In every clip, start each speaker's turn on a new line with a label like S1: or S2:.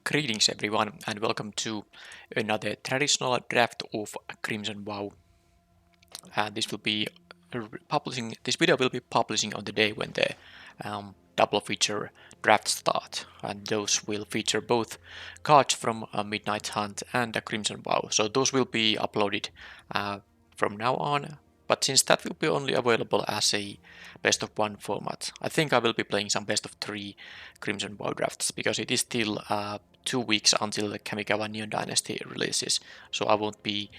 S1: Greetings everyone and welcome to another traditional draft of Crimson Vow. This will be publishing. This video will be publishing on the day when the double feature draft start, and those will feature both cards from Midnight Hunt and Crimson Vow. So those will be uploaded from now on. But since that will be only available as a best of one format, I think I will be playing some best of three Crimson Vow drafts because it is still 2 weeks until the Kamigawa New Dynasty releases. So I won't be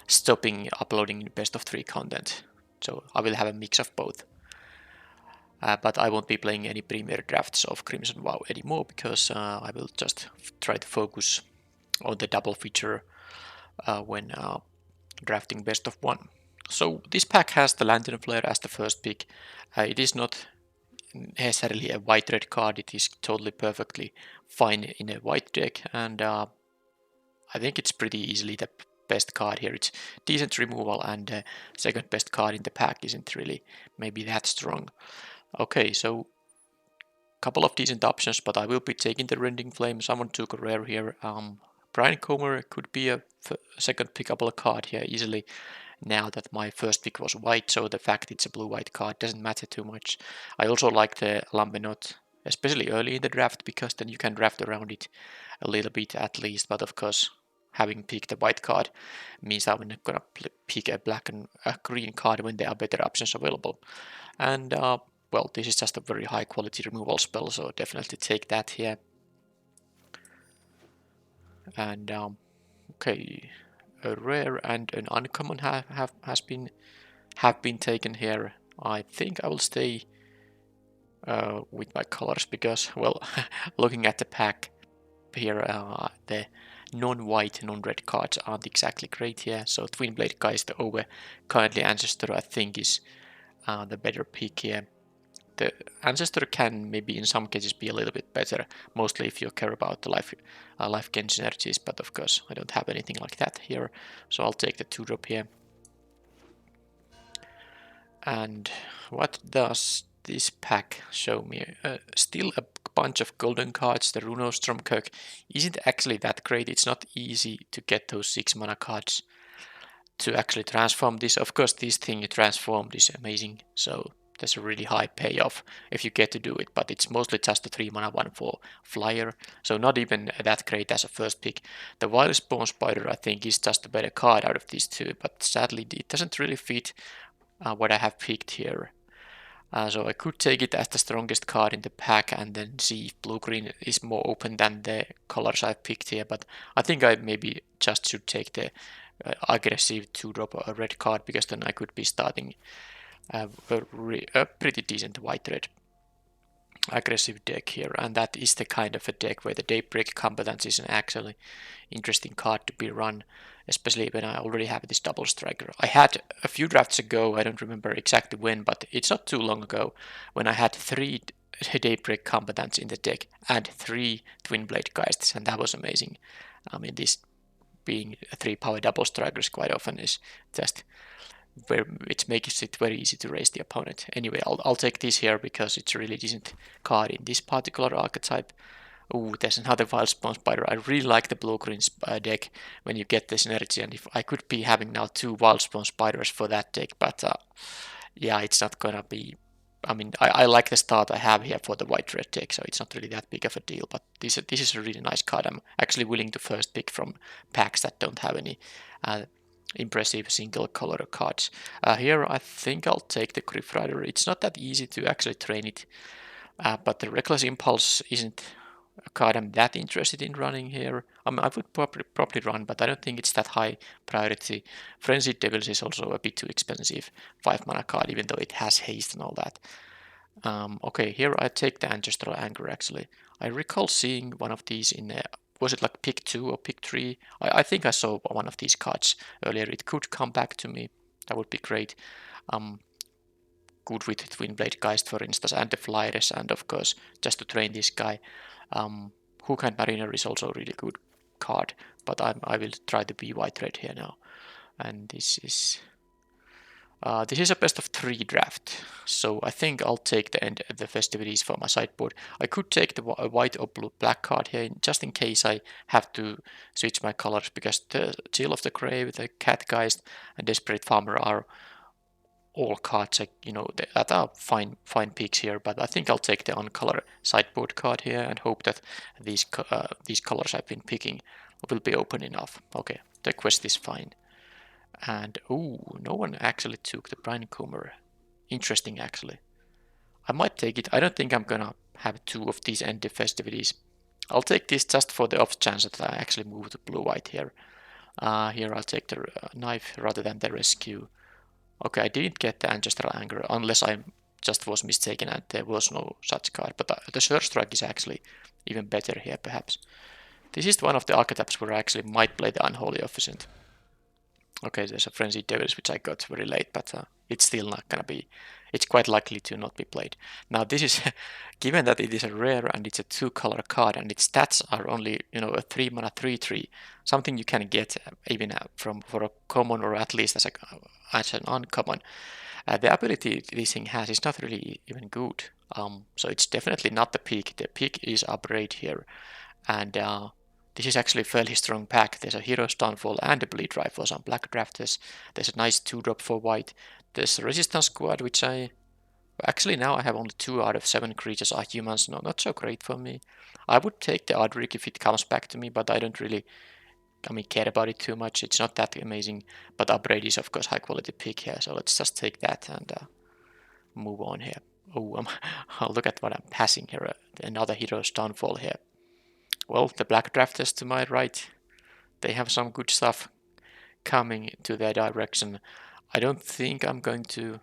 S1: stopping uploading best of three content. So I will have a mix of both. But I won't be playing any premier drafts of Crimson Vow anymore because I will just try to focus on the double feature when drafting best of one. So this pack has the Lantern Flare as the first pick. It is not necessarily a white-red card, it is totally perfectly fine in a white deck, and I think it's pretty easily the best card here. It's decent removal, and second best card in the pack isn't really maybe that strong. Okay, so couple of decent options, but I will be taking the Rending Flame. Someone took a rare here. Brian Comer could be a second pickable card here easily, now that my first pick was white, so the fact it's a blue-white card doesn't matter too much. I also like the Lambenot, especially early in the draft, because then you can draft around it a little bit at least, but of course having picked a white card means I'm not gonna pick a black and a green card when there are better options available. And well, this is just a very high quality removal spell, so definitely take that here. And okay, a rare and an uncommon have been taken here. I think I will stay with my colors because, well, looking at the pack here, the non-white, non-red cards aren't exactly great here. So Twin Blade Geist over Kindly Ancestor I think is the better pick here. The Ancestor can maybe in some cases be a little bit better, mostly if you care about the life gain synergies, but of course I don't have anything like that here, so I'll take the 2-drop here. And what does this pack show me? Still a bunch of golden cards. The Runo Stromkirk isn't actually that great. It's not easy to get those 6 mana cards to actually transform this. Of course, this thing transformed is amazing, so there's a really high payoff if you get to do it, but it's mostly just a 3 mana 1/4 flyer, so not even that great as a first pick. The Wildspawn Spider I think is just a better card out of these two, but sadly it doesn't really fit what I have picked here. So I could take it as the strongest card in the pack and then see if blue-green is more open than the colors I've picked here, but I think I maybe just should take the aggressive 2-drop red card, because then I could be starting a pretty decent white-red aggressive deck here, and that is the kind of a deck where the Daybreak Competence is an actually interesting card to be run, especially when I already have this double striker. I had a few drafts ago, I don't remember exactly when, but it's not too long ago, when I had 3 Daybreak Competence in the deck and 3 Twin Blade Geists, and that was amazing. I mean, this being 3 power double strikers quite often is just where it makes it very easy to raise the opponent. Anyway, I'll take this here because it's a really decent card in this particular archetype. Oh, there's another Wildspawn Spider. I really like the blue-green deck when you get this synergy, and if I could be having now 2 Wildspawn Spiders for that deck, but yeah, it's not gonna be. I mean, I like the start I have here for the white-red deck, so it's not really that big of a deal, but this is a really nice card. I'm actually willing to first pick from packs that don't have any impressive single color cards. Here I think I'll take the Griff Rider. It's not that easy to actually train it, but the Reckless Impulse isn't a card I'm that interested in running here. I would probably run, but I don't think it's that high priority. Frenzied Devils is also a bit too expensive 5 mana card, even though it has haste and all that. Okay, here I take the Ancestral Anger actually. I recall seeing one of these in was it like pick 2 or pick 3? I think I saw one of these cards earlier. It could come back to me. That would be great. Good with Twin Blade Geist, for instance, and the Flyers, and of course, just to train this guy. Hook and Mariner is also a really good card, but I will try to be white-red here now. And this is This is a best of 3 draft, so I think I'll take the festivities for my sideboard. I could take the white or blue black card here, just in case I have to switch my colors, because the Chill of the Grave, the Catgeist, and Desperate Farmer are all cards, that are fine picks here. But I think I'll take the uncolor sideboard card here and hope that these colors I've been picking will be open enough. Okay, the quest is fine. And no one actually took the Braincomber. Interesting, actually. I might take it. I don't think I'm gonna have 2 of these end festivities. I'll take this just for the off chance that I actually move to blue-white here. Here I'll take the knife rather than the rescue. Okay, I didn't get the Ancestral Anger unless I just was mistaken and there was no such card. But the Sure Strike is actually even better here, perhaps. This is one of the archetypes where I actually might play the Unholy Officent. Okay, there's a Frenzied Devils which I got very late, but it's still not gonna be. It's quite likely to not be played. Now this is, given that it is a rare and it's a 2-color card and its stats are only a 3-mana 3/3, something you can get even for a common or at least as an uncommon. The ability this thing has is not really even good. So it's definitely not the peak. The peak is Upgrade here, and this is actually a fairly strong pack. There's a Hero's Downfall and a Bleed Drive for some black drafters. There's a nice 2-drop for white. There's a Resistance Squad, which actually now I have only 2 out of 7 creatures are humans. No, not so great for me. I would take the Adric if it comes back to me, but I don't really care about it too much. It's not that amazing, but Upgrade is of course high quality pick here, so let's just take that and move on here. Oh, look at what I'm passing here. Another Hero's Downfall here. Well, the black drafters to my right, they have some good stuff coming to their direction. I don't think I'm going to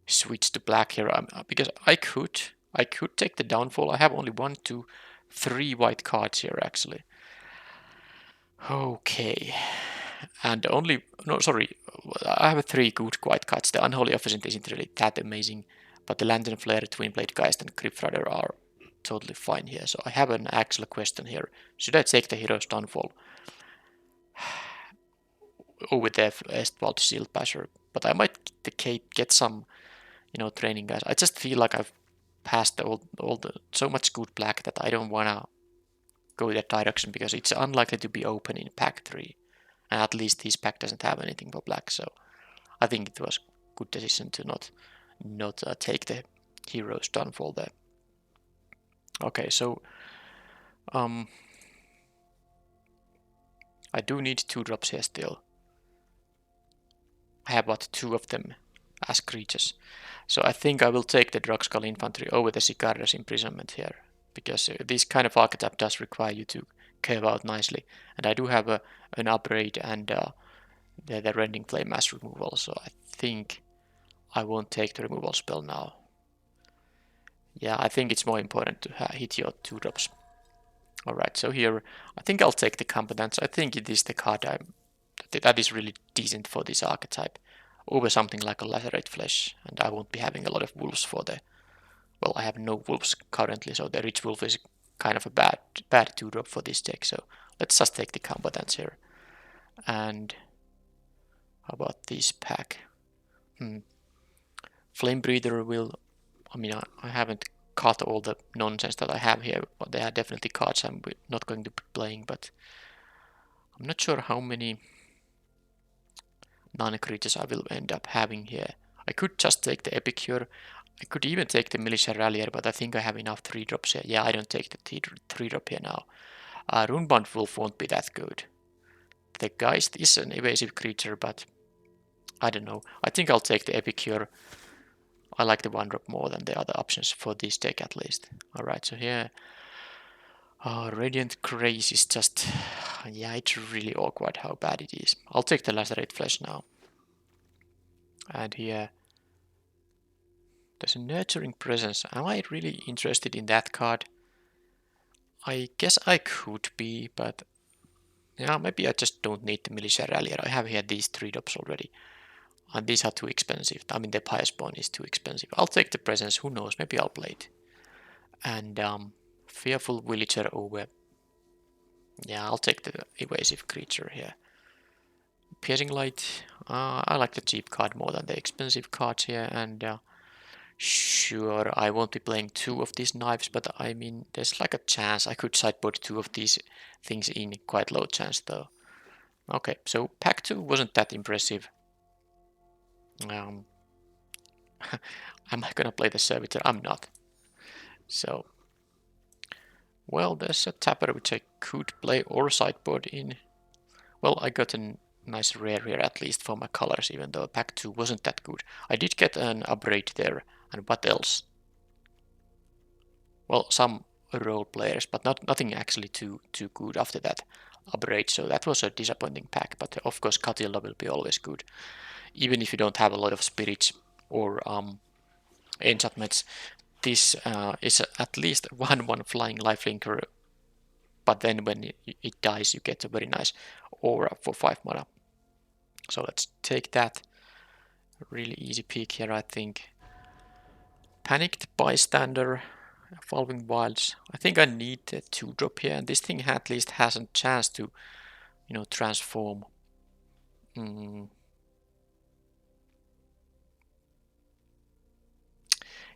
S1: switch to black here, because I could take the Downfall. I have only 1, 2, 3 white cards here actually. Okay, and I have 3 good white cards. The Unholy Officent isn't really that amazing, but the Lantern Flare, Twin Blade Geist, and Crypt Rider are totally fine here. So I have an actual question here. Should I take the Hero's Downfall with the Estwald Shield Basher? But I might get some, training guys. I just feel like I've passed so much good black that I don't wanna go that direction because it's unlikely to be open in pack 3. And at least this pack doesn't have anything for black, so I think it was a good decision to not take the Hero's Downfall there. Okay, so I do need 2 drops here still. I have about 2 of them as creatures. So I think I will take the Drogskull Infantry over the Sicardia's Imprisonment here, because this kind of archetype does require you to curve out nicely. And I do have an Upgrade and the Rending Flame Mass removal, so I think I won't take the removal spell now. Yeah, I think it's more important to hit your 2 drops. Alright, so here I think I'll take the Competence. I think it is the card that is really decent for this archetype over something like a Lacerate Flesh, and I won't be having a lot of wolves for the... Well, I have no wolves currently, so the Rich Wolf is kind of a bad 2-drop for this deck, so let's just take the Competence here. And how about this pack? Flame Breather will... I haven't cut all the nonsense that I have here, but there are definitely cards I'm not going to be playing, but I'm not sure how many non-creatures I will end up having here. I could just take the Epicure. I could even take the Militia Rallier, but I think I have enough 3-drops here. Yeah, I don't take the 3-drop here now. Runebound Wolf won't be that good. The Geist is an evasive creature, but I don't know. I think I'll take the Epicure. I like the 1-drop more than the other options for this deck at least. Alright, so here... Radiant Grace is just... Yeah, it's really awkward how bad it is. I'll take the Lacerate Flesh now. And here... There's a Nurturing Presence. Am I really interested in that card? I guess I could be, but... Yeah, maybe I just don't need the Militia Rallier. I have here these 3-drops already. And these are too expensive. The Pious Bone is too expensive. I'll take the Presence, who knows, maybe I'll play it. And Fearful Villager over... Yeah, I'll take the evasive creature here. Piercing Light. I like the cheap card more than the expensive cards here, and sure, I won't be playing 2 of these knives, but I mean, there's like a chance I could sideboard 2 of these things in, quite low chance though. Okay, so pack 2 wasn't that impressive. Am I gonna play the Servitor? I'm not. So, well, there's a tapper which I could play or sideboard in. Well, I got a nice rare here at least for my colors, even though pack 2 wasn't that good. I did get an upgrade there, and what else? Well, some role players, but nothing actually too good after that upgrade, so that was a disappointing pack, but of course Catilda will be always good. Even if you don't have a lot of spirits or enchantments, this is at least 1/1 flying lifelinker, but then when it dies you get a very nice aura for 5 mana. So let's take that. Really easy pick here, I think. Panicked Bystander, Evolving Wilds. I think I need a 2-drop here, and this thing at least has a chance to, transform.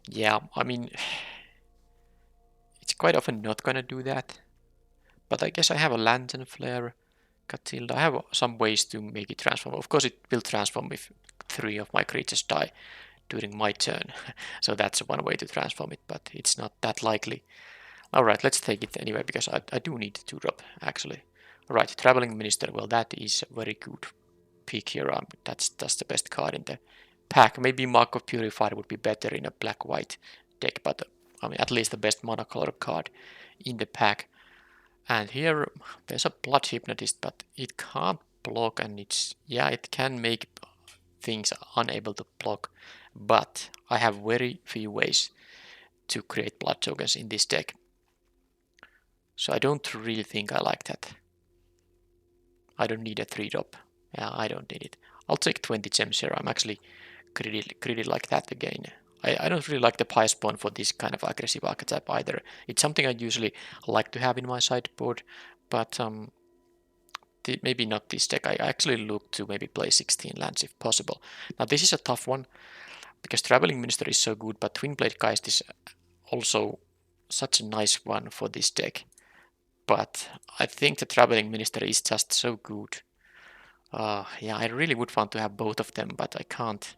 S1: Yeah, I mean, it's quite often not gonna do that. But I guess I have a Lantern Flare, Catilda. I have some ways to make it transform. Of course, it will transform if 3 of my creatures die during my turn. So that's one way to transform it, but it's not that likely. Alright, let's take it anyway, because I do need to drop, actually. Alright, Traveling Minister, well, that is a very good pick here. That's the best card in the pack. Maybe Mark of Purifier would be better in a black-white deck, but I mean, at least the best monocolor card in the pack. And here there's a Blood Hypnotist, but it can't block, and it can make things unable to block, but I have very few ways to create blood tokens in this deck. So I don't really think I like that. I don't need a 3-drop. Yeah, I don't need it. I'll take 20 gems here. I'm actually greedy like that again. I don't really like the Pie Spawn for this kind of aggressive archetype either. It's something I usually like to have in my sideboard, but maybe not this deck. I actually look to maybe play 16 lands if possible. Now this is a tough one, because Traveling Minister is so good, but Twin Blade Geist is also such a nice one for this deck. But I think the Traveling Minister is just so good. Yeah, I really would want to have both of them, but I can't.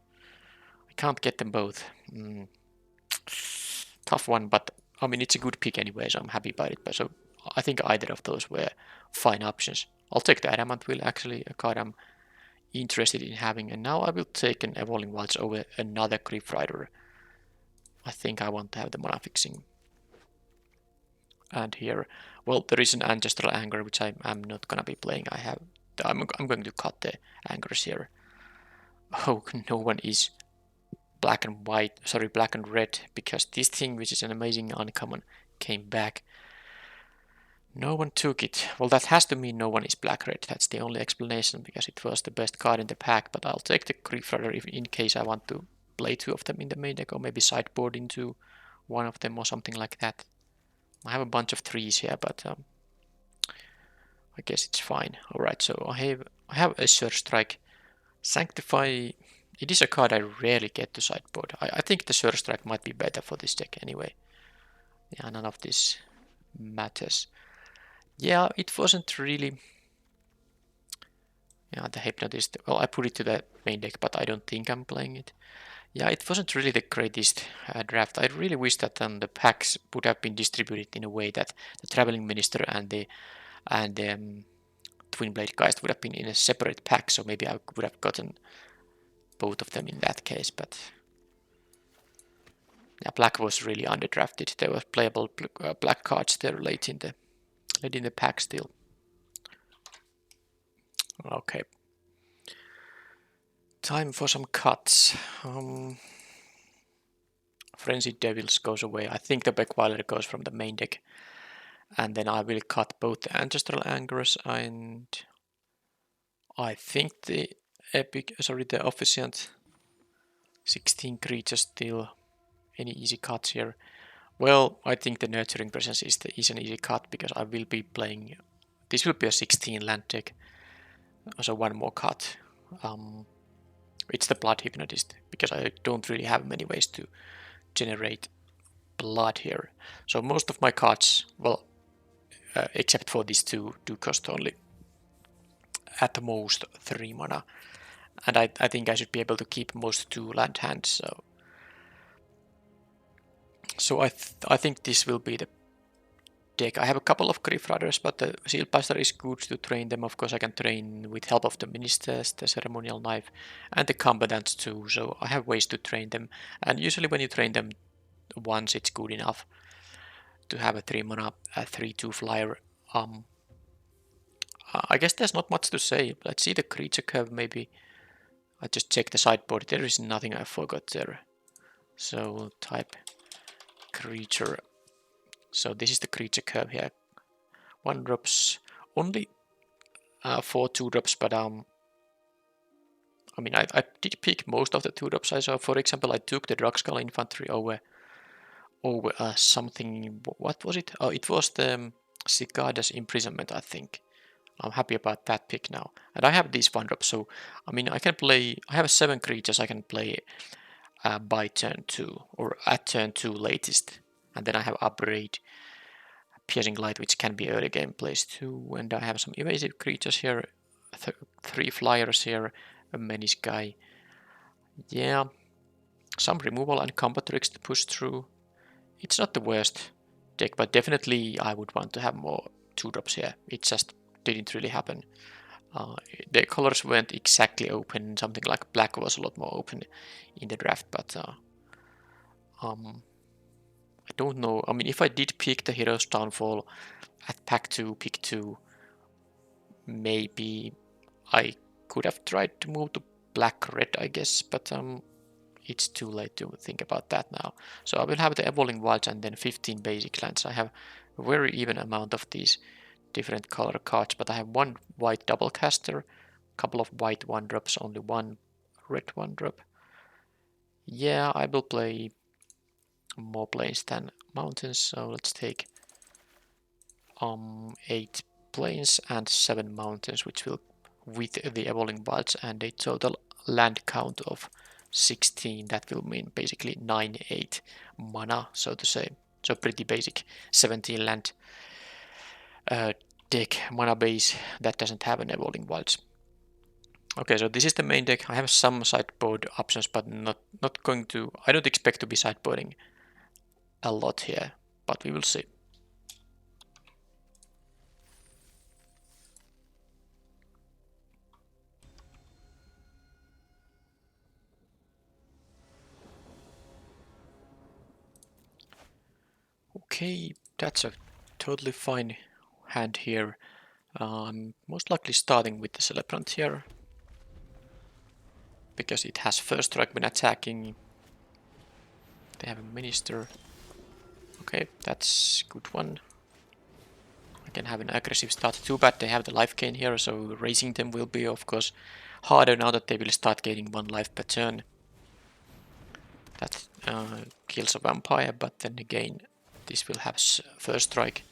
S1: I can't get them both. Tough one, but I mean it's a good pick anyway, so I'm happy about it. But so I think either of those were fine options. I'll take the Adamant Will, actually, a card I'm interested in having, and now I will take an Evolving Wilds over another Grief Rider. I think I want to have the mana fixing. And here, well, there is an Ancestral Anger, which I'm not gonna be playing. I'm going to cut the angers here. Oh, no one is black and red, because this thing, which is an amazing uncommon, came back. No one took it. Well, that has to mean no one is black-red. That's the only explanation, because it was the best card in the pack, but I'll take the Grief Rider in case I want to play 2 of them in the main deck, or maybe sideboard into 1 of them or something like that. I have a bunch of 3s here, but I guess it's fine. Alright, so I have a Surge Strike. Sanctify. It is a card I rarely get to sideboard. I think the Surge Strike might be better for this deck anyway. Yeah, none of this matters. Yeah, it wasn't really... Yeah, the Hypnotist. Well, I put it to the main deck, but I don't think I'm playing it. Yeah, it wasn't really the greatest draft. I really wish that the packs would have been distributed in a way that the Traveling Minister and the Twin Blade Geist would have been in a separate pack, so maybe I would have gotten both of them in that case, but yeah, black was really underdrafted. There were playable black cards there late in the pack still. Okay. Time for some cuts. Frenzied Devils goes away. I think the Beckweiler goes from the main deck. And then I will cut both the Ancestral Angers and I think the Officiant. 16 creatures still. Any easy cuts here? Well, I think the Nurturing Presence is an easy cut, because I will be playing... This will be a 16 land deck. So one more card. It's the Blood Hypnotist, because I don't really have many ways to generate blood here. So most of my cards, well, except for these two, do cost only at most 3 mana. And I think I should be able to keep most 2 land hands. So I think this will be the deck. I have a couple of Grief Riders, but the Sealbuster is good to train them. Of course, I can train with help of the Ministers, the Ceremonial Knife, and the Combatants too. So I have ways to train them. And usually when you train them once, it's good enough to have a 3 mana, a 3/2 flyer. I guess there's not much to say. Let's see the creature curve maybe. I just check the sideboard. There is nothing I forgot there. So type creature. So this is the creature curve here. 1 drops, only 4 2-drops, but I mean I did pick most of the 2-drops I saw. For example, I took the Drugskull Infantry over something. What was it? Oh, it was the Cicada's Imprisonment, I think. I'm happy about that pick now. And I have these 1-drops, so I mean I can play. I have 7 creatures I can play by turn 2 or at turn 2 latest, and then I have Upgrade, Piercing Light, which can be early game plays too, and I have some evasive creatures here, 3 flyers here, a Menace guy. Yeah, some removal and combat tricks to push through. It's not the worst deck, but definitely I would want to have more 2-drops here. It just didn't really happen. The colors weren't exactly open. Something like black was a lot more open in the draft, but I don't know. I mean, if I did pick the Hero's Downfall at pack 2, pick 2, maybe I could have tried to move to black-red, I guess, but it's too late to think about that now. So I will have the Evolving Wilds and then 15 basic lands. I have a very even amount of these different color cards, but I have 1 white double caster, a couple of white 1-drops, only 1 red 1-drop. Yeah, I will play more plains than mountains, so let's take 8 plains and 7 mountains, which will, with the Evolving Wilds and a total land count of 16, that will mean basically 9/8 mana, so to say. So pretty basic 17 land deck, mana base that doesn't have an Evolving Wilds. Okay, so this is the main deck. I have some sideboard options, but not going to. I don't expect to be sideboarding a lot here, but we will see. Okay, that's a totally fine hand here. I'm most likely starting with the Celebrant here, because it has first strike when attacking. They have a Minister. Okay, that's a good one. I can have an aggressive start. Too bad they have the life gain here, so raising them will be, of course, harder now that they will start gaining 1 life per turn. That kills a vampire, but then again, this will have first strike.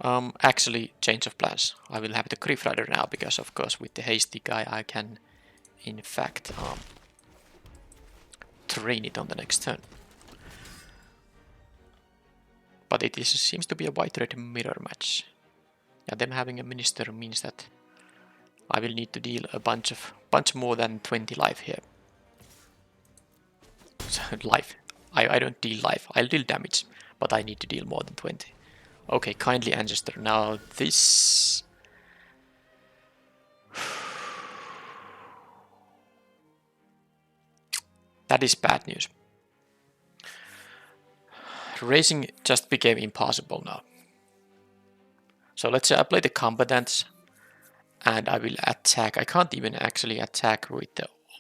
S1: Actually, change of plans. I will have the Grief Rider now, because of course with the hasty guy I can in fact train it on the next turn. But it seems to be a white-red mirror match. Yeah, them having a Minister means that I will need to deal a bunch more than 20 life here. So, life. I don't deal life. I'll deal damage, but I need to deal more than 20. Okay, Kindly Ancestor. Now this... that is bad news. Racing just became impossible now. So let's say I play the Combatants and I will attack. I can't even actually attack with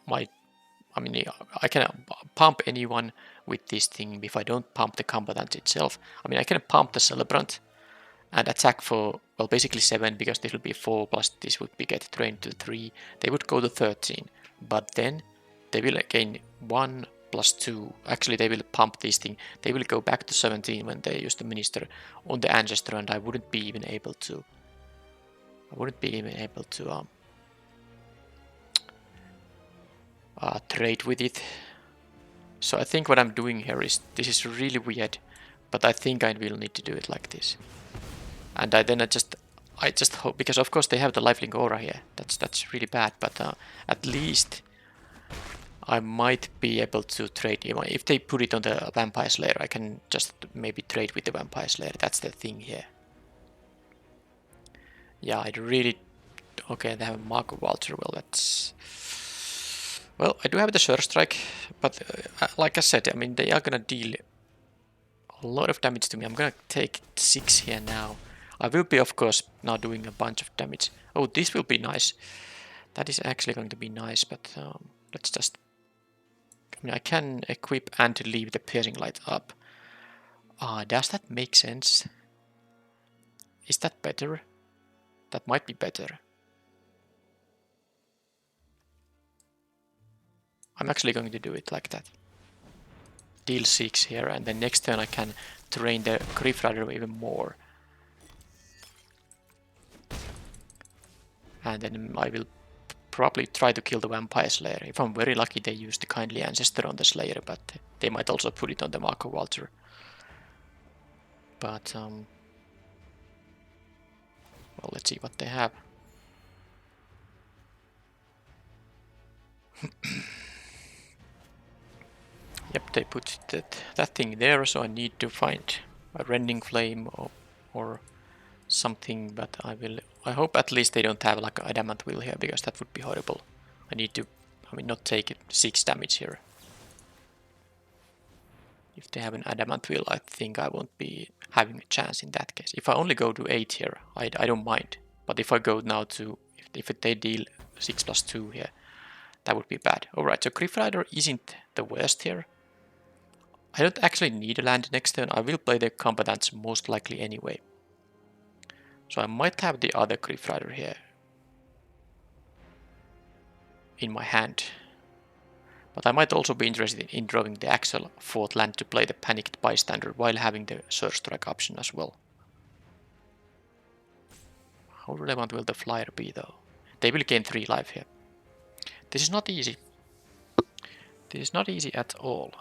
S1: my... I mean, I can pump anyone with this thing if I don't pump the Combatant itself. I mean, I can pump the Celebrant and attack for, well, basically 7, because this will be 4, plus this would be get trained to 3. They would go to 13, but then they will gain 1 plus 2. Actually, they will pump this thing. They will go back to 17 when they use the Minister on the Ancestor, and I wouldn't be even able to trade with it. So I think what I'm doing here is, this is really weird, but I think I will need to do it like this. And I just hope, because of course they have the lifelink aura here. That's really bad, but at least I might be able to trade. If they put it on the Vampire Slayer, I can just maybe trade with the Vampire Slayer. That's the thing here. Yeah, I really... Okay, they have a Marco Walter. Well, that's... Well, I do have the Surge Strike, but like I said, I mean, they are gonna deal a lot of damage to me. I'm gonna take 6 here now. I will be, of course, now doing a bunch of damage. Oh, this will be nice. That is actually going to be nice, but let's just... I mean, I can equip and leave the Piercing Light up. Does that make sense? Is that better? That might be better. I'm actually going to do it like that. Deal 6 here, and then next turn I can train the Griff Rider even more. And then I will probably try to kill the Vampire Slayer. If I'm very lucky, they use the Kindly Ancestor on the Slayer, but they might also put it on the Marco Walter. But, well, let's see what they have. Yep, they put that thing there, so I need to find a Rending Flame or something, but I hope at least they don't have like an Adamant Will here, because that would be horrible. I need to, I mean, not take 6 damage here. If they have an Adamant Will, I think I won't be having a chance in that case. If I only go to 8 here, I don't mind. But if I go now to, if they deal 6+2 here, that would be bad. Alright, so Griff Rider isn't the worst here. I don't actually need a land next turn. I will play the Combatants most likely anyway. So I might have the other Griff Rider here in my hand. But I might also be interested in drawing the actual 4th land to play the Panicked Bystander while having the Surge Strike option as well. How relevant will the Flyer be though? They will gain 3 life here. This is not easy. This is not easy at all.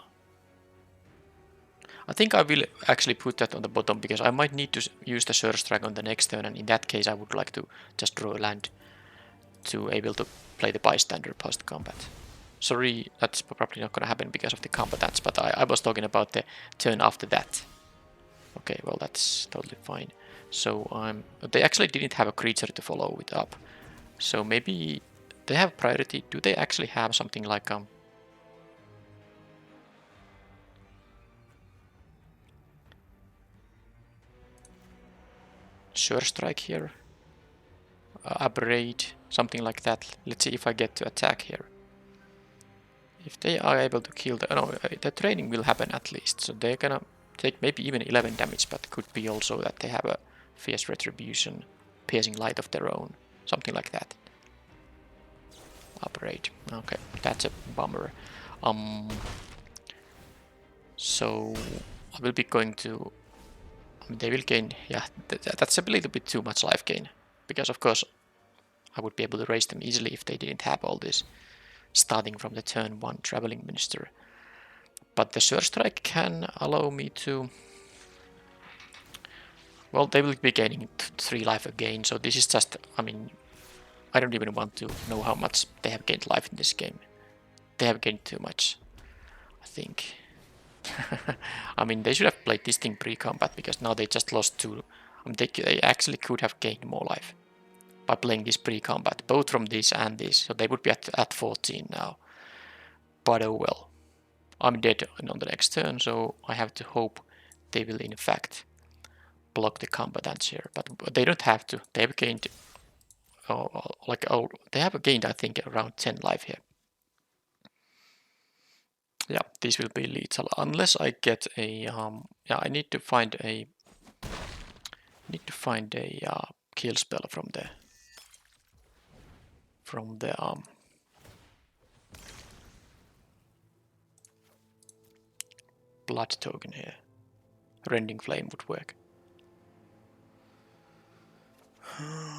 S1: I think I will actually put that on the bottom, because I might need to use the Surge Strike on the next turn, and in that case I would like to just draw a land to able to play the Bystander post-combat. Sorry, that's probably not gonna happen because of the Combatants, but I was talking about the turn after that. Okay, well, that's totally fine. So they actually didn't have a creature to follow it up. So maybe they have priority. Do they actually have something like Surge Strike here? Abrade, something like that. Let's see if I get to attack here. If they are able to kill the training will happen at least. So they're gonna take maybe even 11 damage, but could be also that they have a Fierce Retribution, Piercing Light of their own. Something like that. Abrade. Okay, that's a bummer. So I will be going to... I mean, they will gain... Yeah, that's a little bit too much life gain. Because of course I would be able to raise them easily if they didn't have all this starting from the turn 1 Traveling Minister. But the Surge Strike can allow me to... Well, they will be gaining 3 life again, so this is just... I mean, I don't even want to know how much they have gained life in this game. They have gained too much, I think. I mean, they should have played this thing pre-combat, because now they just lost 2. I mean, they actually could have gained more life by playing this pre-combat, both from this and this. So they would be at 14 now. But oh well. I'm dead on the next turn, so I have to hope they will in fact block the combatants here. But they don't have to. They have gained... they have gained, I think, around 10 life here. Yeah, this will be lethal unless I get a yeah, I need to find a kill spell from the blood token here. Rending Flame would work.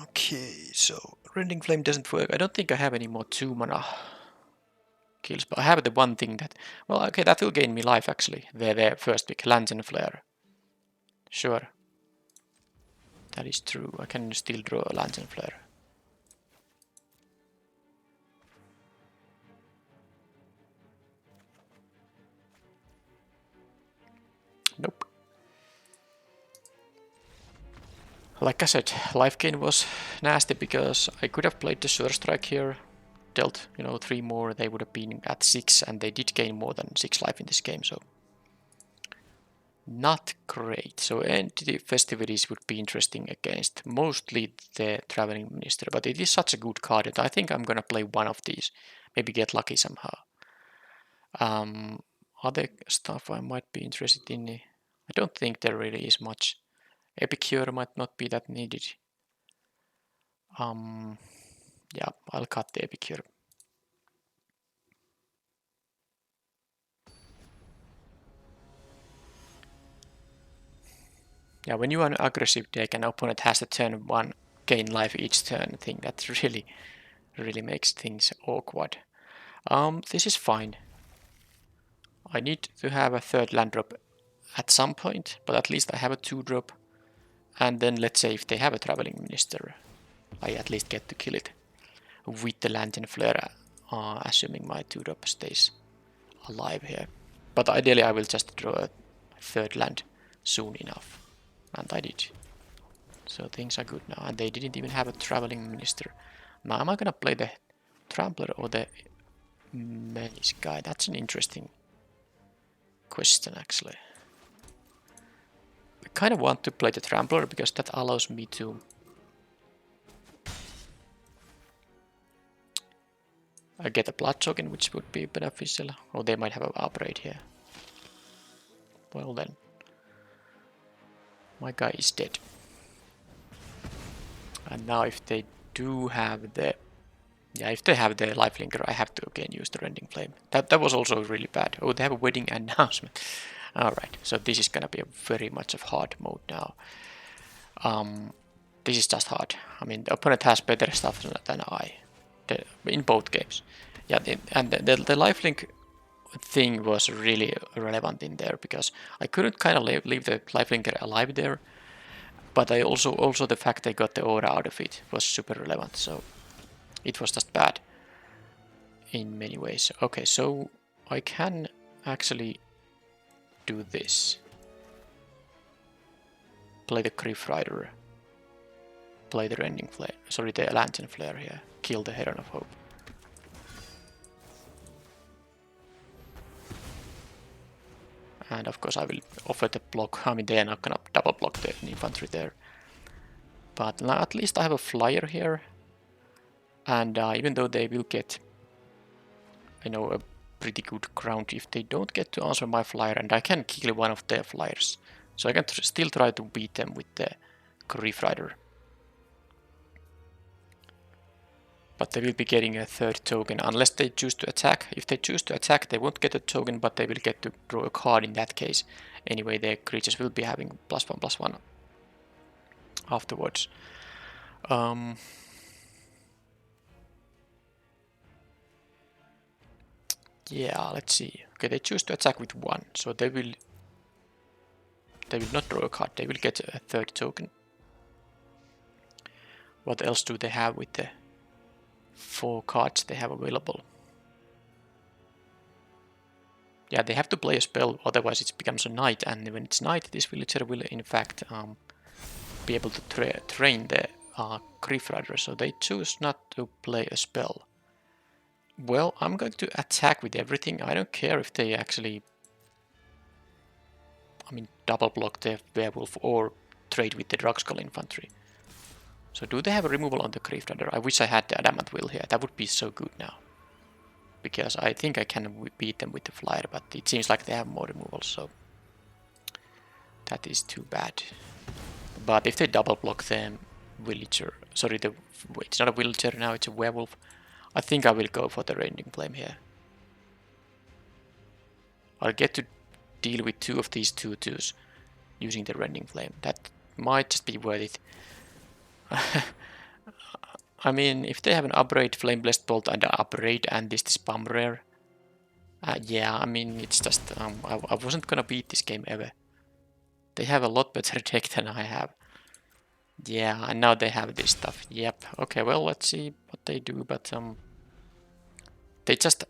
S1: Okay, so Rending Flame doesn't work. I don't think I have any more 2 mana kills. But I have the one thing that, well, okay, that will gain me life actually. The first pick, Lantern Flare. Sure. That is true. I can still draw a Lantern Flare. Nope. Like I said, life gain was nasty because I could have played the Sure Strike here, dealt, 3 more, they would have been at 6, and they did gain more than 6 life in this game, so not great. So Entity Festivities would be interesting against mostly the Traveling Minister, but it is such a good card that I think I'm gonna play one of these, maybe get lucky somehow. Other stuff I might be interested in, I don't think there really is much. Epicure might not be that needed. Yeah, I'll cut the Epicure. Yeah, when you are an aggressive deck and opponent has to turn 1, gain life each turn, I think that really makes things awkward. This is fine. I need to have a 3rd land drop at some point, but at least I have a 2-drop. And then let's say if they have a Traveling Minister, I at least get to kill it with the Lantern Flare, assuming my 2-drop stays alive here. But ideally I will just draw a 3rd land soon enough. And I did. So things are good now. And they didn't even have a Traveling Minister. Now am I gonna play the Trampler or the Menace guy? That's an interesting question actually. I kind of want to play the Trampler because that allows me to get a blood token, which would be beneficial. Or they might have an upgrade here. Well then. My guy is dead. And now if they do have the... Yeah, if they have the lifelinker, I have to again use the Rending Flame. That was also really bad. Oh, they have a wedding announcement. Alright, so this is gonna be a very much of hard mode now. This is just hard. I mean, the opponent has better stuff than I. In both games. Yeah, and the lifelink thing was really relevant in there because I couldn't kind of leave the lifelinker alive there, but I also the fact they got the aura out of it was super relevant, so it was just bad in many ways. Okay, so I can actually do this. Play the Griff Rider. Play the Rending Flare. Sorry, the Lantern Flare here. Kill the Heron of Hope. And of course I will offer the block. I mean, they are not gonna double block the infantry there. But now at least I have a flyer here. And even though they will get, a pretty good ground if they don't get to answer my flyer, and I can kill one of their flyers. So I can still try to beat them with the Griff Rider. But they will be getting a 3rd token unless they choose to attack. If they choose to attack, they won't get a token, but they will get to draw a card in that case. Anyway, their creatures will be having +1/+1 afterwards. Yeah, let's see. Okay, they choose to attack with 1, so they will not draw a card. They will get a 3rd token. What else do they have with the 4 cards they have available? Yeah, they have to play a spell, otherwise it becomes a night, and when it's night, this villager will in fact be able to train the Griff Rider, so they choose not to play a spell. Well, I'm going to attack with everything. I don't care if they actually, double block the werewolf or trade with the Drugskull infantry. So do they have a removal on the Griff Rider? I wish I had the Adamant Will here. That would be so good now. Because I think I can beat them with the flyer, but it seems like they have more removals, so that is too bad. But if they double block the villager, sorry, it's not a villager now, it's a werewolf, I think I will go for the Rending Flame here. I'll get to deal with 2 of these 2/2s using the Rending Flame. That might just be worth it. I mean, if they have an upgrade, Flame Blessed Bolt and an upgrade, and this is spam rare, Yeah, I mean, it's just, I wasn't gonna beat this game ever. They have a lot better deck than I have. Yeah, and now they have this stuff. Yep. Okay, well, let's see what they do, but they just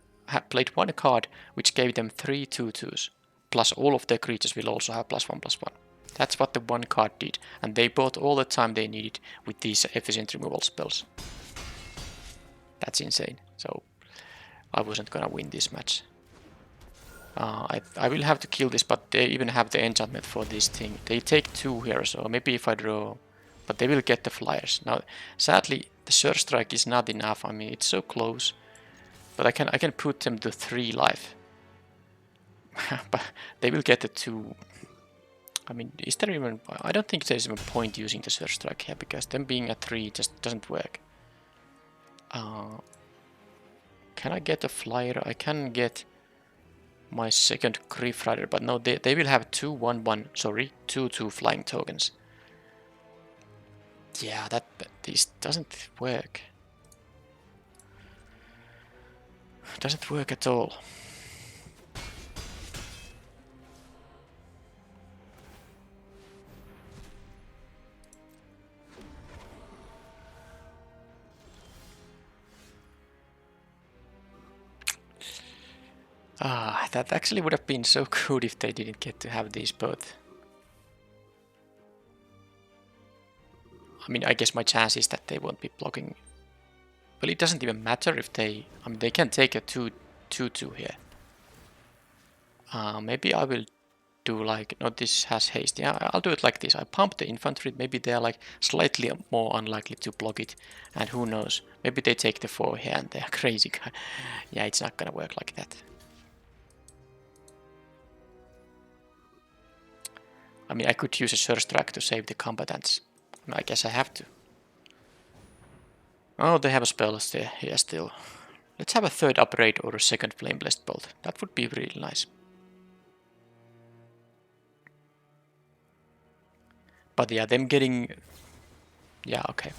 S1: played one card, which gave them 3 2/2s. Plus all of their creatures will also have +1/+1. That's what the one card did, and they bought all the time they needed with these efficient removal spells. That's insane. So I wasn't gonna win this match. I will have to kill this, but they even have the enchantment for this thing. They take 2 here, so maybe if I draw... But they will get the flyers. Now, sadly, the Surge Strike is not enough. I mean, it's so close. But I can put them to 3 life. But they will get the 2. I mean, is there even... I don't think there's even point using the Surge Strike here, because them being at 3 just doesn't work. Can I get a flyer? I can get my second Griff Rider, but no, they will have 2/1/1, sorry, 2/2 flying tokens. Yeah, this doesn't work. Doesn't work at all. That actually would have been so good if they didn't get to have these both. I mean, I guess my chance is that they won't be blocking. Well, it doesn't even matter if they... I mean, they can take a 2/2 here. Maybe I will do like... No, this has haste. Yeah, I'll do it like this. I pump the infantry. Maybe they're like slightly more unlikely to block it. And who knows? Maybe they take the 4 here and they're crazy. Yeah, it's not gonna work like that. I mean, I could use a Surge Strike to save the combatants. I guess I have to. Oh, they have a spell here still. Let's have a third upgrade or a second Flame Blessed Bolt. That would be really nice. But yeah, them getting... Yeah, okay.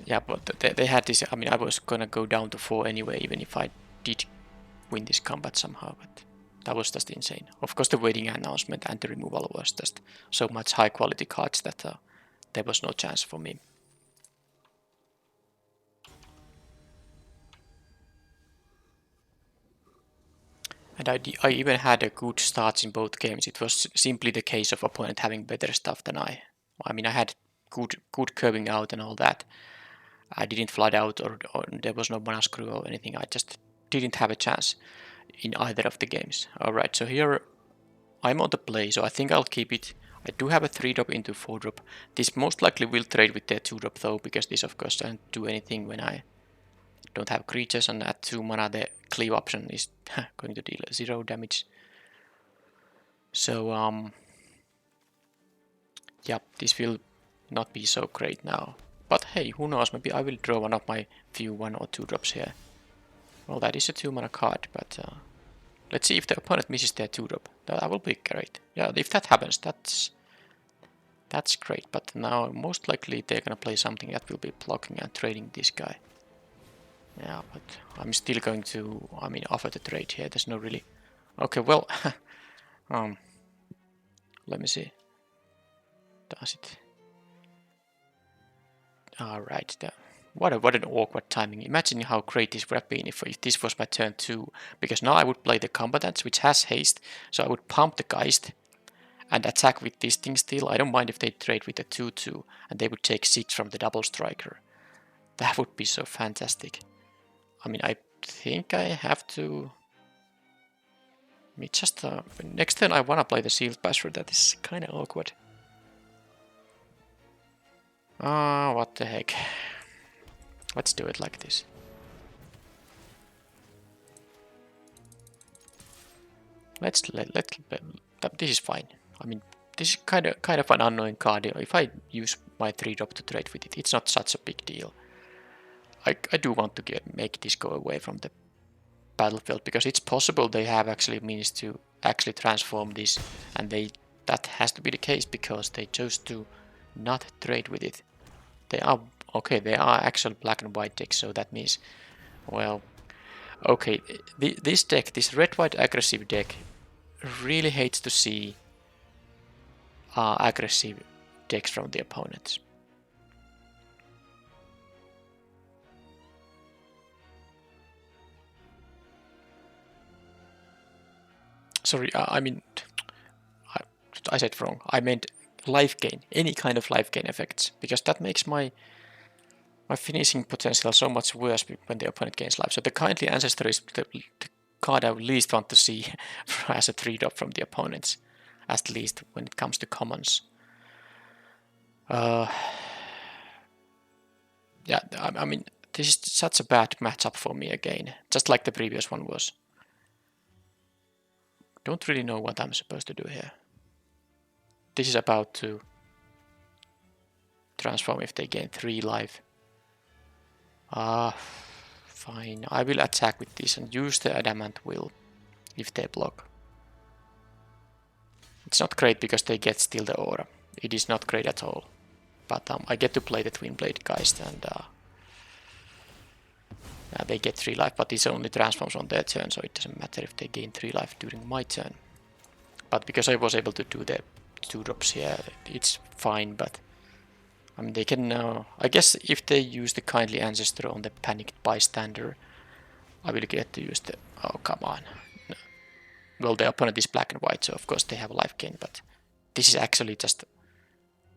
S1: Yeah, but they had this... I mean, I was gonna go down to 4 anyway, even if I did win this combat somehow, but that was just insane. Of course, the waiting announcement and the removal was just so much high quality cards that there was no chance for me. And I even had a good start in both games. It was simply the case of opponent having better stuff than I. I mean, I had good curving out and all that. I didn't flood out or there was no mana screw or anything. I just didn't have a chance in either of the games. Alright, so here I'm on the play, so I think I'll keep it. I do have a 3-drop into 4-drop. This most likely will trade with their 2-drop though, because this of course doesn't do anything when I don't have creatures, and at 2 mana the cleave option is going to deal 0 damage. So yep, this will not be so great now. But hey, who knows, maybe I will draw one of my few 1 or 2 drops here. Well, that is a 2 mana card, but let's see if the opponent misses their 2-drop. That will be great. Yeah, if that happens, that's great. But now most likely they're gonna play something that will be blocking and trading this guy. Yeah, but I'm still going to, I mean, offer the trade here. There's no really... Okay, well, let me see. Does it? Alright, what an awkward timing. Imagine how great this would have been if this was my turn 2. Because now I would play the combatants, which has haste. So I would pump the Geist and attack with this thing still. I don't mind if they trade with the 2/2 and they would take 6 from the double striker. That would be so fantastic. I mean, I think I have to... I mean, just next turn I wanna play the sealed password. That is kinda awkward. What the heck. Let's do it like this. This is fine. I mean, this is kind of an annoying card. If I use my 3-drop to trade with it, it's not such a big deal. I do want to make this go away from the battlefield, because it's possible they have actually means to actually transform this, and that has to be the case because they chose to not trade with it. They are okay. They are actual black and white decks, so that means, well, Okay, this deck, this red-white aggressive deck, really hates to see aggressive decks from the opponents. Sorry, I mean, I said wrong. I meant life gain, any kind of life gain effects, because that makes my finishing potential so much worse when the opponent gains life. So the Kindly Ancestor is the card I would least want to see as a 3-drop from the opponents, at least when it comes to commons. Yeah, I mean, this is such a bad matchup for me again, just like the previous one was. Don't really know what I'm supposed to do here. This is about to transform if they gain 3 life. Fine. I will attack with this and use the Adamant Will if they block. It's not great because they get still the aura. It is not great at all. But I get to play the Twin Blade Geist and they get 3 life, but it only transforms on their turn, so it doesn't matter if they gain 3 life during my turn. But because I was able to do the 2 drops here, it's fine, but I mean, they can I guess if they use the Kindly Ancestor on the Panicked Bystander, I will get to use the... Oh, come on. No. Well, the opponent is black and white, so of course they have a life gain, but this is actually just...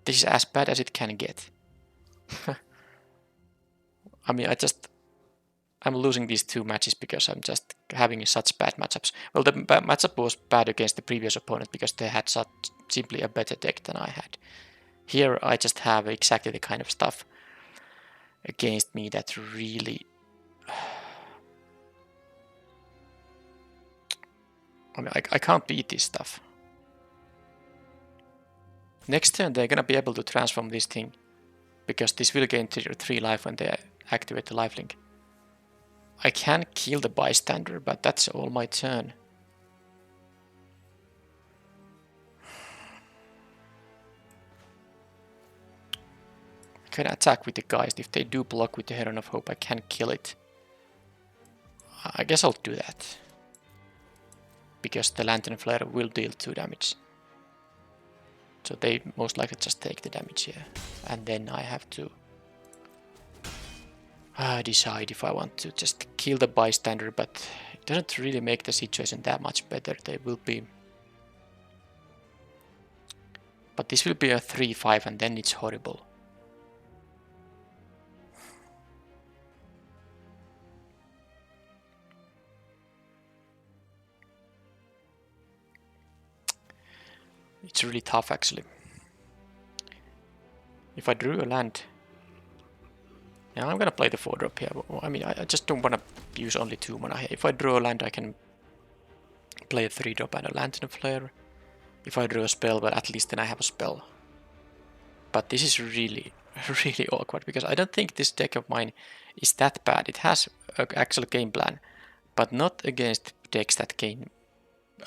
S1: This is as bad as it can get. I mean, I'm losing these 2 matches because I'm just having such bad matchups. Well, the matchup was bad against the previous opponent because they had simply a better deck than I had. Here I just have exactly the kind of stuff against me that really... I mean, I can't beat this stuff. Next turn they're gonna be able to transform this thing, because this will gain 3 life when they activate the lifelink. I can kill the bystander, but that's all my turn. I can attack with the Geist. If they do block with the Heron of Hope, I can kill it. I guess I'll do that, because the Lantern Flare will deal 2 damage. So they most likely just take the damage here. And then I have to decide if I want to just kill the bystander, but it doesn't really make the situation that much better. They will be... But this will be a 3-5 and then it's horrible. It's really tough actually. If I drew a land... Yeah, I'm gonna play the 4-drop here. I mean, I just don't wanna use only 2 mana here. If I draw a land, I can play a 3-drop and a Lantern Flare. If I draw a spell, well, at least then I have a spell. But this is really, really awkward, because I don't think this deck of mine is that bad. It has an actual game plan, but not against decks that gain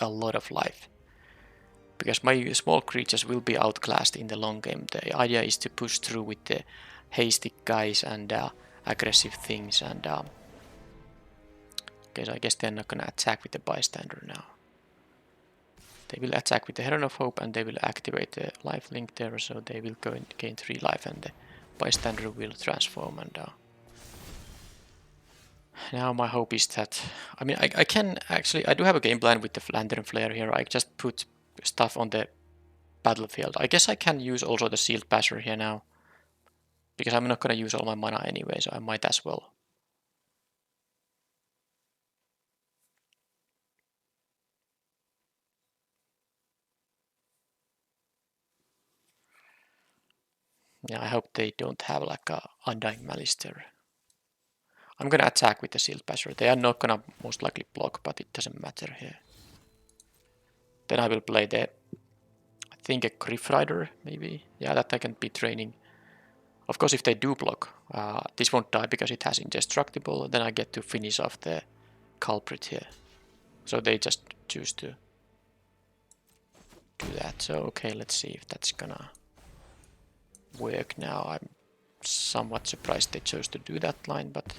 S1: a lot of life. Because my small creatures will be outclassed in the long game. The idea is to push through with the hasty guys and aggressive things, and okay, so I guess they're not gonna attack with the bystander now. They will attack with the Heron of Hope and they will activate the life link there, so they will go and gain 3 life and the bystander will transform. And now my hope is that, I mean, I can actually, I do have a game plan with the Lantern Flare here. I just put stuff on the battlefield. I guess I can use also the Sealed Passer here now, because I'm not gonna use all my mana anyway, so I might as well. Yeah, I hope they don't have like a Undying Malice there. I'm gonna attack with the Sealed Passer. They are not gonna most likely block, but it doesn't matter here. Then I will play the, I think a Griff Rider, maybe. Yeah, that I can be training. Of course, if they do block, this won't die because it has Indestructible. Then I get to finish off the Culprit here. So they just choose to do that. So okay, let's see if that's gonna work now. I'm somewhat surprised they chose to do that line, but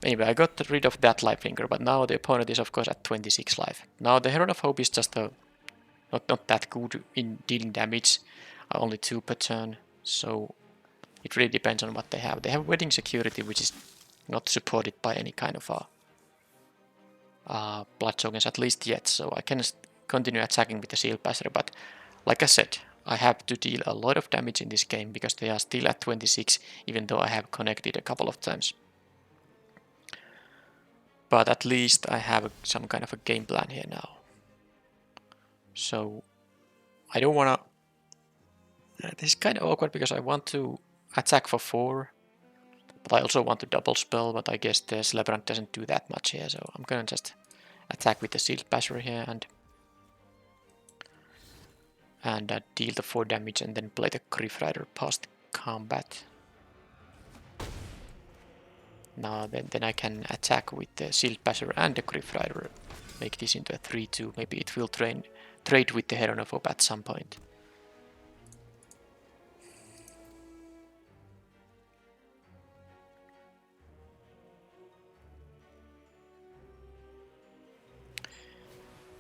S1: anyway, I got rid of that lifelinker, but now the opponent is of course at 26 life. Now the Herald of Hope is just not that good in dealing damage, only 2 per turn, so it really depends on what they have. They have Wedding Security, which is not supported by any kind of blood tokens, at least yet, so I can continue attacking with the Shield Passer, but like I said, I have to deal a lot of damage in this game because they are still at 26, even though I have connected a couple of times. But at least I have some kind of a game plan here now. So I don't want to... This is kind of awkward because I want to attack for 4, but I also want to double spell, but I guess the Celebrant doesn't do that much here, so I'm gonna just attack with the Shield Passer here and deal the 4 damage and then play the Griff Rider past combat. Now then I can attack with the Shield Passer and the Griff Rider, make this into a 3-2. Maybe it will trade with the Heron of Hope at some point.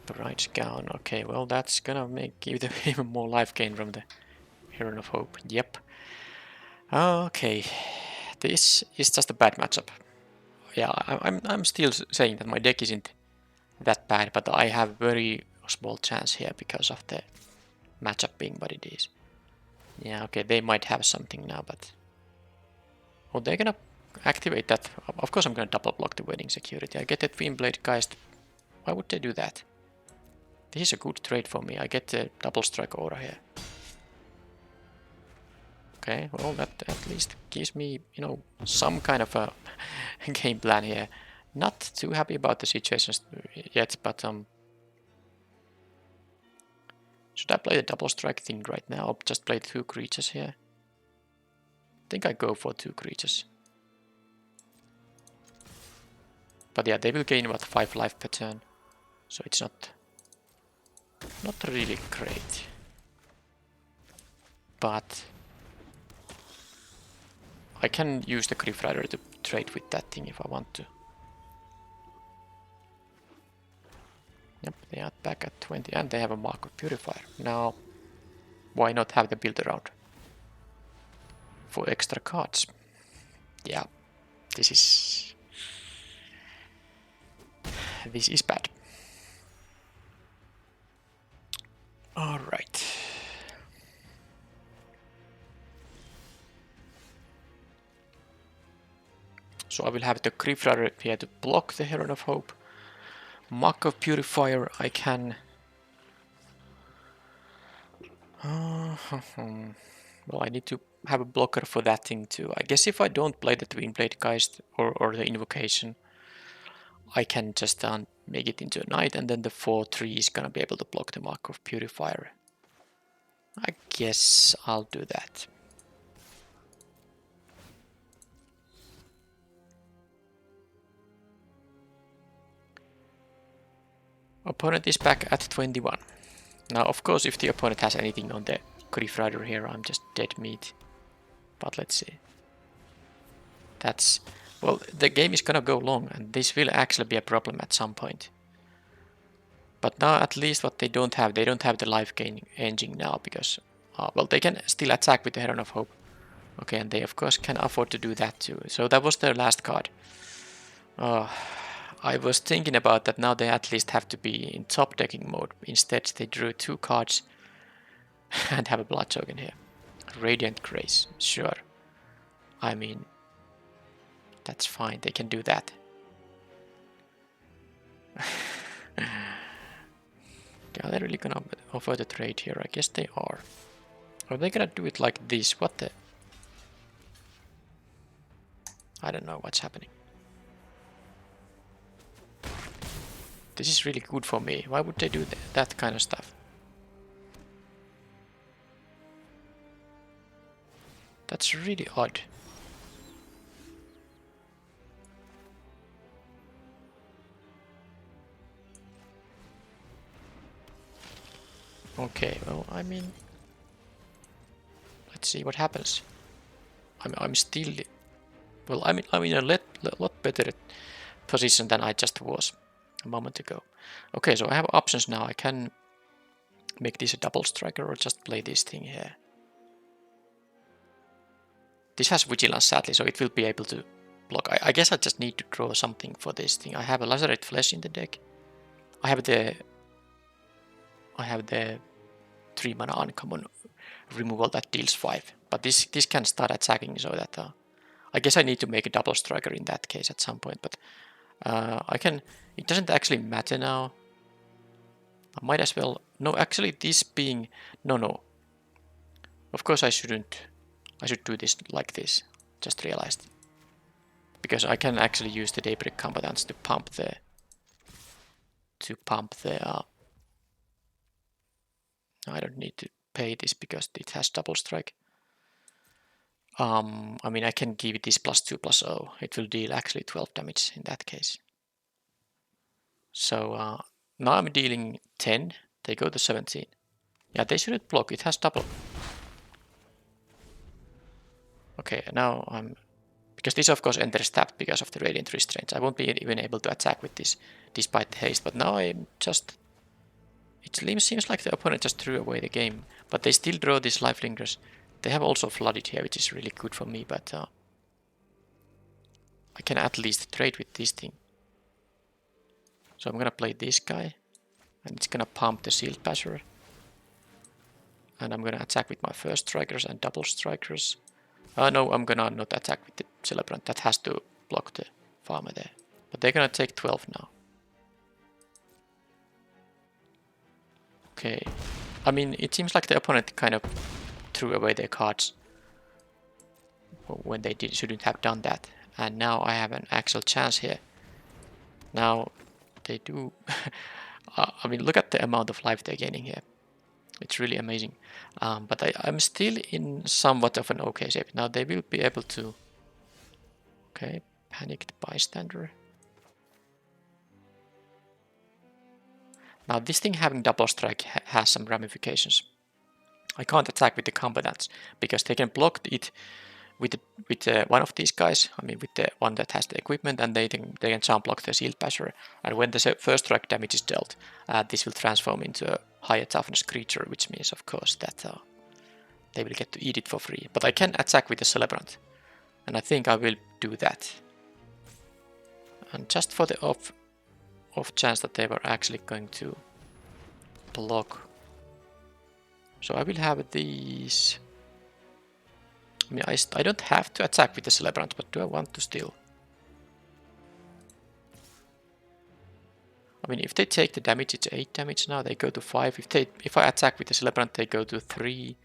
S1: Bride's Gown, okay, well that's gonna give them even more life gain from the Heron of Hope, yep. Okay, this is just a bad matchup. Yeah, I'm still saying that my deck isn't that bad, but I have very small chance here because of the matchup being what it is. Yeah, okay, they might have something now, but... Oh, they're gonna activate that. Of course I'm gonna double block the Wedding Security. I get the Twin Blade Geist. Why would they do that? This is a good trade for me. I get the double strike aura here. Okay, well that at least gives me, you know, some kind of a game plan here. Not too happy about the situations yet, but should I play the double strike thing right now or just play 2 creatures here? I think I go for 2 creatures. But yeah, they will gain what, 5 life per turn. So it's not really great. But I can use the Griff Rider to trade with that thing if I want to. Yep, they are back at 20 and they have a Mark of Purifier. Now, why not have the build around for extra cards? Yeah, this is bad. Alright. So I will have the Griff Rider here to block the Heron of Hope. Mark of Purifier I can... well, I need to have a blocker for that thing too. I guess if I don't play the Twin Blade Geist or the Invocation, I can just make it into a Knight and then the 4-3 is gonna be able to block the Mark of Purifier. I guess I'll do that. Opponent is back at 21. Now, of course, if the opponent has anything on the Griff Rider here, I'm just dead meat. But let's see. That's... well, the game is gonna go long, and this will actually be a problem at some point. But now, at least what they don't have the life gain engine now, because... well, they can still attack with the Heron of Hope. Okay, and they of course can afford to do that too. So that was their last card. I was thinking about that now they at least have to be in top decking mode. Instead they drew 2 cards and have a blood token here. Radiant Grace, sure. I mean, that's fine, they can do that. Are they really gonna offer the trade here? I guess they are. Are they gonna do it like this? What the... I don't know what's happening. This is really good for me. Why would they do that kind of stuff? That's really odd. Okay, well, I mean... let's see what happens. I'm still... well, I'm in a lot better position than I just was a moment ago. Okay, so I have options now. I can make this a double striker or just play this thing here. This has vigilance sadly, so it will be able to block. I guess I just need to draw something for this thing. I have a lacerate flesh in the deck. I have the 3 mana uncommon removal that deals 5. But this can start attacking, so that I guess I need to make a double striker in that case at some point. But I can. It doesn't actually matter now. I might as well. No, actually, this being no. Of course, I shouldn't. I should do this like this. Just realized. Because I can actually use the Daybreak combatants to pump the I don't need to pay this because it has double strike. I mean, I can give it this +2/+0. It will deal actually 12 damage in that case. So now I'm dealing 10. They go to 17. Yeah, they shouldn't block. It has double. Okay, now I'm... Because this of course enters tapped because of the Radiant Restraints. I won't be even able to attack with this despite the haste. But now I'm just... It seems like the opponent just threw away the game. But they still draw these lifelingers. They have also flooded here, which is really good for me. But I can at least trade with this thing. So I'm gonna play this guy. And it's gonna pump the Shield Basher. And I'm gonna attack with my first strikers and double strikers. No, I'm gonna not attack with the Celebrant. That has to block the farmer there. But they're gonna take 12 now. Okay. I mean, it seems like the opponent kind of threw away their cards when they shouldn't have done that. And now I have an actual chance here. Now they do... I mean, look at the amount of life they're gaining here. It's really amazing. But I'm still in somewhat of an okay shape. Now they will be able to... Okay, Panicked Bystander. Now this thing having double strike has some ramifications. I can't attack with the combatants because they can block it with one of these guys. I mean with the one that has the equipment, and they can jump block the Shield Basher. And when the first strike damage is dealt, this will transform into a higher toughness creature, which means of course that they will get to eat it for free. But I can attack with the Celebrant, and I think I will do that. And just for the off chance that they were actually going to block. So I will have these... I mean, I don't have to attack with the Celebrant, but do I want to still? I mean, if they take the damage, it's 8 damage now. They go to 5. If I attack with the Celebrant, they go to 3.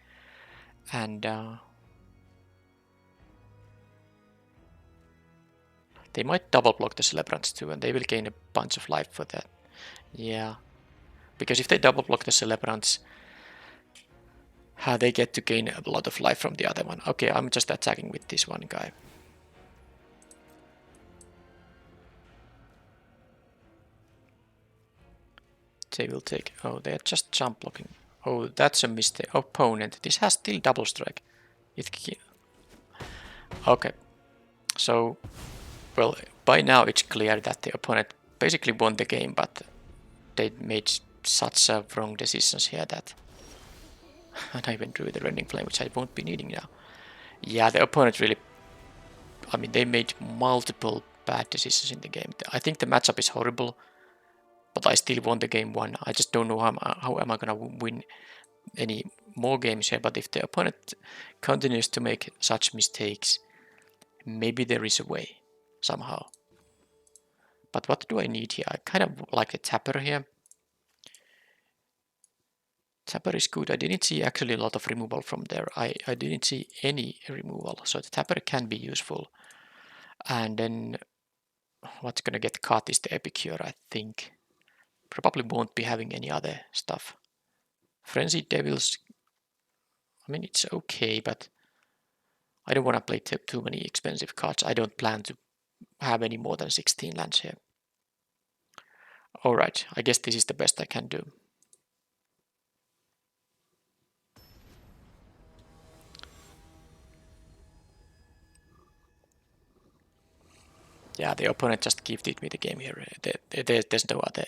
S1: And... they might double block the Celebrants too, and they will gain a bunch of life for that. Yeah. Because if they double block the Celebrants, they get to gain a lot of life from the other one. Okay, I'm just attacking with this one guy. They will take... Oh, they're just jump blocking. Oh, that's a mistake. Opponent. This has still double strike. Okay. So... Well, by now it's clear that the opponent basically won the game, but they made such wrong decisions here that... And I even drew the Rending Flame, which I won't be needing now. Yeah, the opponent really... I mean, they made multiple bad decisions in the game. I think the matchup is horrible, but I still won the game 1. I just don't know how am I gonna win any more games here. But if the opponent continues to make such mistakes, maybe there is a way somehow. But what do I need here? I kind of like the Tapper here. Tapper is good. I didn't see actually a lot of removal from there. I didn't see any removal, so the Tapper can be useful. And then what's gonna get cut is the Epicure, I think. Probably won't be having any other stuff. Frenzied Devils, I mean it's okay, but I don't want to play too many expensive cards. I don't plan to have any more than 16 lands here. Alright, I guess this is the best I can do. Yeah, the opponent just gifted me the game here. There's no other.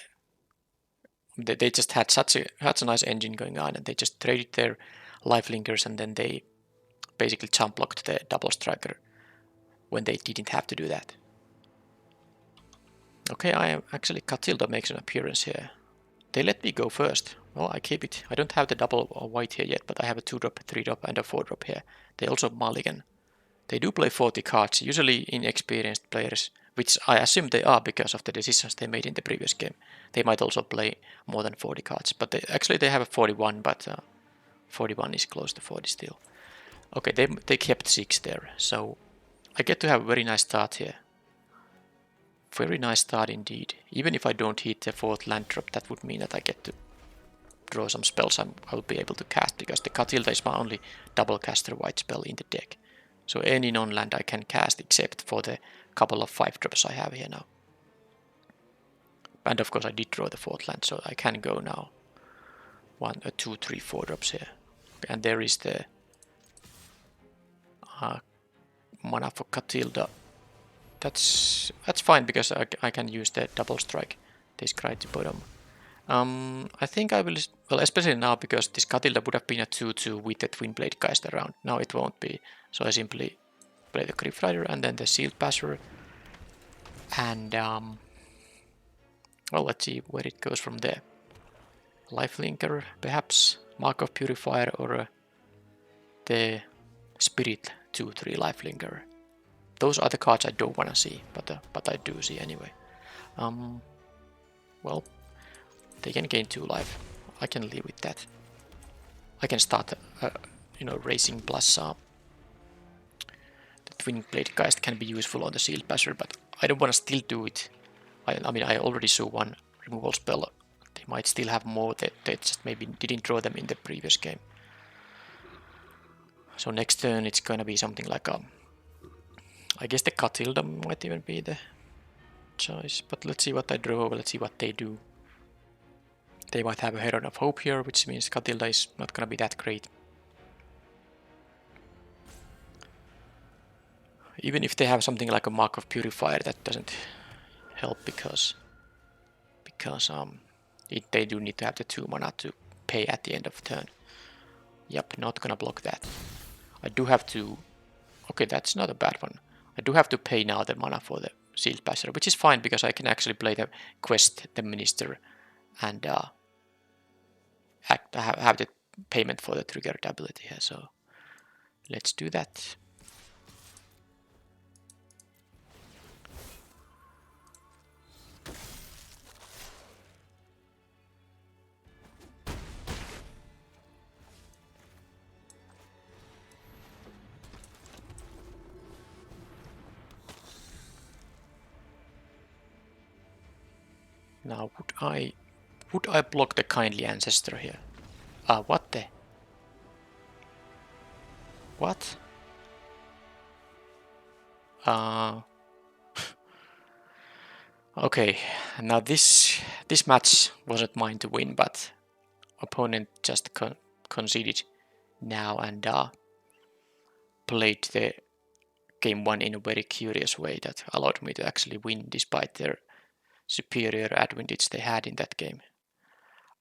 S1: They just had such a nice engine going on, and they just traded their lifelinkers, and then they basically jump blocked the double striker when they didn't have to do that. Okay, I am actually Catilda makes an appearance here. They let me go first. Well, I keep it. I don't have the double white here yet, but I have a 2-drop, 3-drop, and a 4-drop here. They also mulligan. They do play 40 cards, usually inexperienced players, which I assume they are because of the decisions they made in the previous game. They might also play more than 40 cards, but actually they have a 41, but 41 is close to 40 still. Okay, they kept 6 there, so I get to have a very nice start here. Very nice start indeed. Even if I don't hit the 4th land drop, that would mean that I get to draw some spells I will be able to cast, because the Catilda is my only double caster white spell in the deck. So any non-land I can cast except for the couple of 5-drops I have here now. And of course I did draw the 4th land, so I can go now. 1, 2, 3, 4 drops here. And there is the mana for Catilda. That's fine, because I can use the double strike, this cry to bottom. I think I will, well, especially now, because this Catilda would have been a 2-2 with the Twin Blade Geist around. Now it won't be, so I simply play the Griff Rider and then the Shield Passer. And, well, let's see where it goes from there. Lifelinker, perhaps, Mark of Purifier, or the Spirit 2-3 Lifelinker. Those are the cards I don't want to see, but I do see anyway. Well, they can gain 2 life. I can live with that. I can start, racing plus the Twin Blade Geist can be useful on the Shield Passer, but I don't want to still do it. I mean, I already saw 1 removal spell. They might still have more. They just maybe didn't draw them in the previous game. So next turn it's gonna be something like I guess the Catilda might even be the choice, but let's see what I draw. Let's see what they do. They might have a Herald of Hope here, which means Catilda is not gonna be that great. Even if they have something like a Mark of Purifier, that doesn't help, because they do need to have the 2 mana to pay at the end of turn. Yep, not gonna block that. I do have to... Okay, that's not a bad one. I do have to pay now the mana for the Shield Passer, which is fine, because I can actually play the quest, the Minister, and have the payment for the triggered ability here, so let's do that. Now, would I block the Kindly Ancestor here? What the? What? Okay, now this match wasn't mine to win, but opponent just conceded now and played the game 1 in a very curious way that allowed me to actually win despite their superior advantage they had in that game.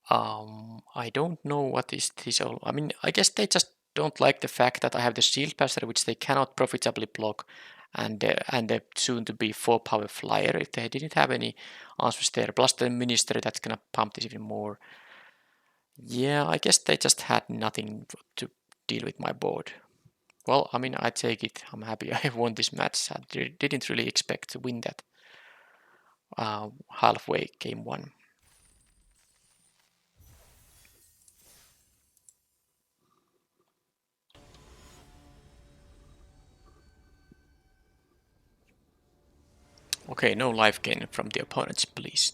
S1: I don't know what is this all. I mean, I guess they just don't like the fact that I have the Shield Passer, which they cannot profitably block, and the soon-to-be 4-power Flyer if they didn't have any answers there. Plus the Minister, that's gonna pump this even more. Yeah, I guess they just had nothing to deal with my board. Well, I mean, I take it. I'm happy I won this match. I didn't really expect to win that halfway game 1. Okay, no life gain from the opponents, please.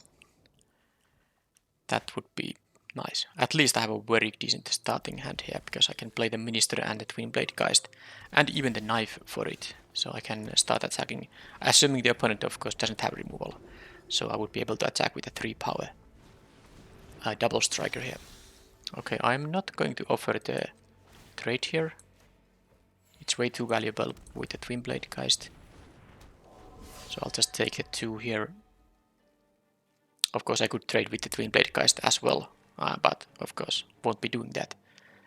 S1: That would be nice. At least I have a very decent starting hand here, because I can play the Minister and the Twin Blade Geist, and even the knife for it. So I can start attacking, assuming the opponent of course doesn't have removal. So I would be able to attack with a 3-power double striker here. Okay, I'm not going to offer the trade here. It's way too valuable with the Twin Blade Geist. So I'll just take the 2 here. Of course I could trade with the Twin Blade Geist as well, but of course won't be doing that.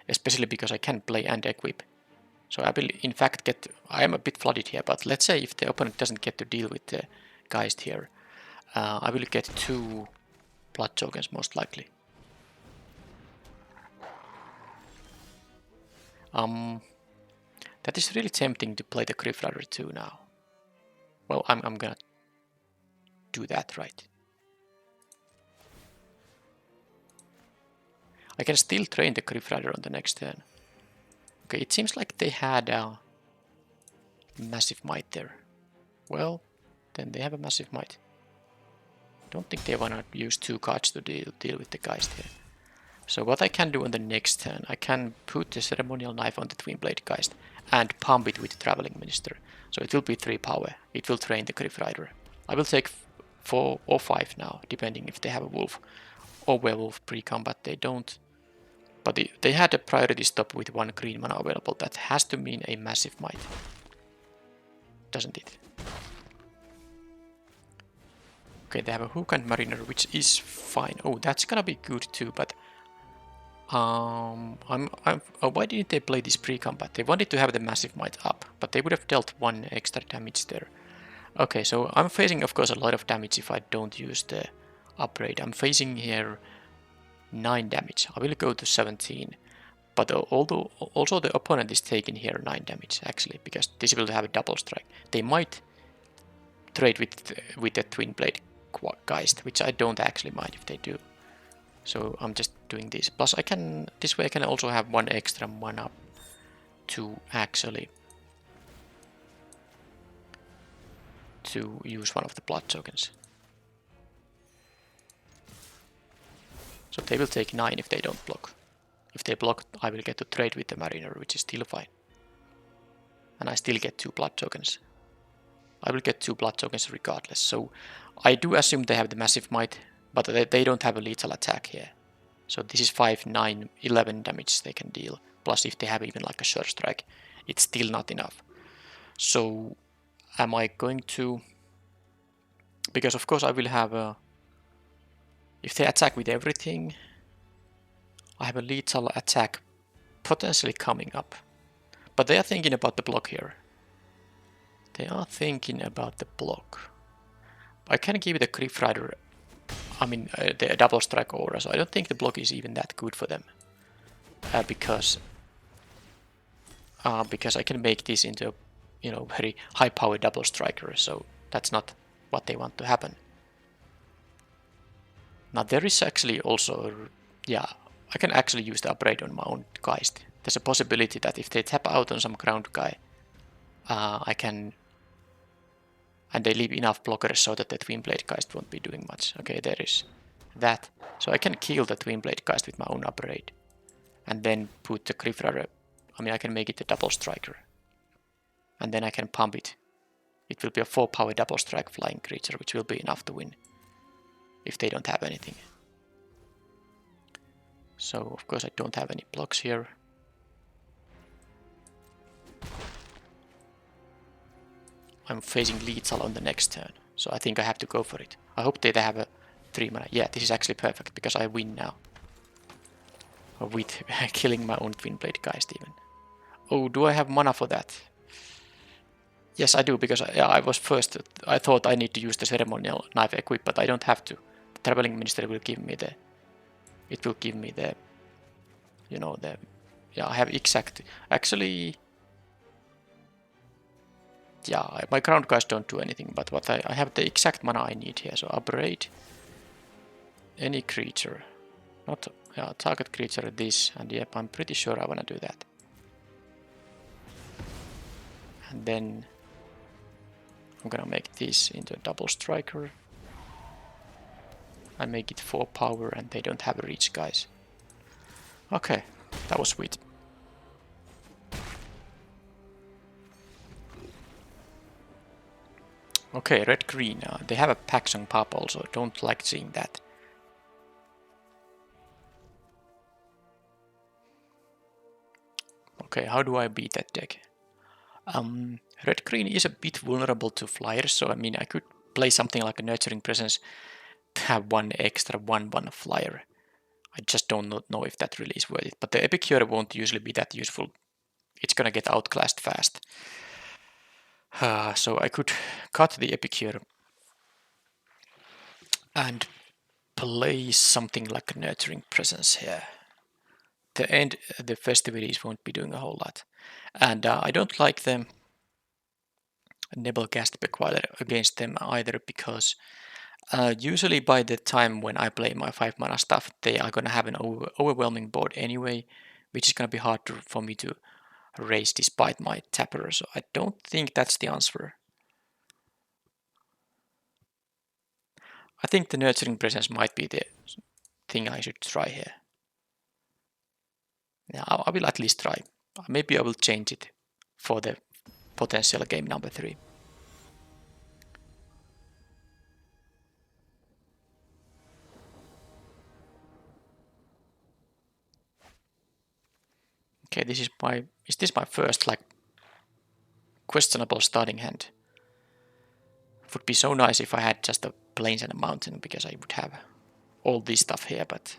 S1: Especially because I can play and equip. So I will in fact get... I am a bit flooded here, but let's say if the opponent doesn't get to deal with the Geist here, I will get 2 blood tokens most likely. That is really tempting to play the Griff Rider 2 now. Well, I'm gonna do that, right? I can still train the Griff Rider on the next turn. Okay, it seems like they had a massive might there. Well, then they have a massive might. Don't think they wanna use 2 cards to deal with the Geist here. So what I can do on the next turn, I can put the Ceremonial Knife on the Twin Blade Geist and pump it with the Traveling Minister. So it will be 3 power. It will train the Griff Rider. I will take 4 or 5 now, depending if they have a Wolf or Werewolf pre-combat. They don't. But they had a priority stop with 1 green mana available. That has to mean a massive might. Doesn't it? Okay, they have a Hook and Mariner, which is fine. Oh, that's gonna be good too, but... why didn't they play this pre-combat? They wanted to have the massive might up, but they would have dealt 1 extra damage there. Okay, so I'm facing, of course, a lot of damage if I don't use the upgrade. I'm facing here 9 damage. I will go to 17. But although also the opponent is taking here 9 damage, actually, because this will have a double strike. They might trade with the Twin Blade Geist, which I don't actually mind if they do. So I'm just doing this. Plus I can, this way I can also have 1 extra mana to actually to use one of the blood tokens. So they will take 9 if they don't block. If they block, I will get to trade with the Mariner, which is still fine. And I still get 2 blood tokens. I will get 2 blood tokens regardless. So I do assume they have the massive might, but they don't have a lethal attack here. So this is 5, 9, 11 damage they can deal. Plus if they have even like a Sure Strike, it's still not enough. So am I going to... Because of course I will have a... If they attack with everything, I have a lethal attack potentially coming up. But they are thinking about the block here. They are thinking about the block. I can give it a Griff Rider, I mean the double strike aura, so I don't think the block is even that good for them. Because I can make this into a, you know, very high power double striker, so that's not what they want to happen. Now there is actually also, yeah, I can actually use the upgrade on my own Geist. There's a possibility that if they tap out on some ground guy, I can... And they leave enough blockers so that the Twin Blade Geist won't be doing much. Okay, there is that. So I can kill the Twin Blade Geist with my own upgrade. And then put the Griff Rider... I mean, I can make it a double striker. And then I can pump it. It will be a 4 power double strike flying creature, which will be enough to win. If they don't have anything. So, of course, I don't have any blocks here. I'm facing lethal on the next turn, so I think I have to go for it. I hope they have a 3 mana. Yeah, this is actually perfect, because I win now. With killing my own Twin Blade Geist even. Oh, do I have mana for that? Yes, I do, because I was first... I thought I need to use the Ceremonial Knife equip, but I don't have to. The Traveling Minister will give me the... It will give me the... You know, the... Yeah, I have exact... Actually... Yeah, my ground guys don't do anything, but what I have the exact mana I need here. So upgrade any creature, not target creature this, and yep, I'm pretty sure I wanna do that. And then I'm gonna make this into a double striker. I make it 4 power, and they don't have a reach, guys. Okay, that was sweet. Okay, red-green. They have a Paxson Pop also. Don't like seeing that. Okay, how do I beat that deck? Red green is a bit vulnerable to flyers, so I mean I could play something like a Nurturing Presence to have one extra 1/1 flyer. I just don't know if that really is worth it. But the Epicure won't usually be that useful. It's gonna get outclassed fast. So I could cut the Epicure and play something like a Nurturing Presence here. The festivities won't be doing a whole lot. And I don't like the Nebelcast Bequiler against them either, because usually by the time when I play my 5 mana stuff, they are gonna have an overwhelming board anyway, which is gonna be hard for me to raise despite my tapper, so I don't think that's the answer. I think the Nurturing Presence might be the thing I should try here. Yeah, I will at least try. Maybe I will change it for the potential game number 3. Okay, is this my first like questionable starting hand? It would be so nice if I had just a plains and a mountain, because I would have all this stuff here, but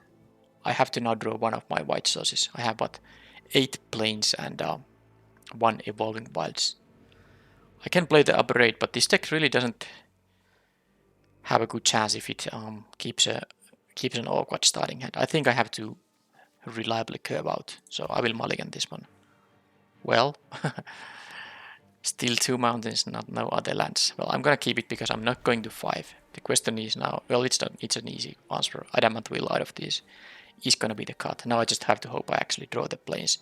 S1: I have to now draw one of my white sources. I have what, 8 plains and 1 evolving wilds. I can play the upgrade, but this deck really doesn't have a good chance if it keeps an awkward starting hand. I think I have to reliably curve out, so I will mulligan this one. Well, still 2 mountains, no other lands. Well, I'm gonna keep it because I'm not going to 5. The question is now, well, it's an easy answer. Adamant Will out of this is gonna be the cut. Now I just have to hope I actually draw the plains.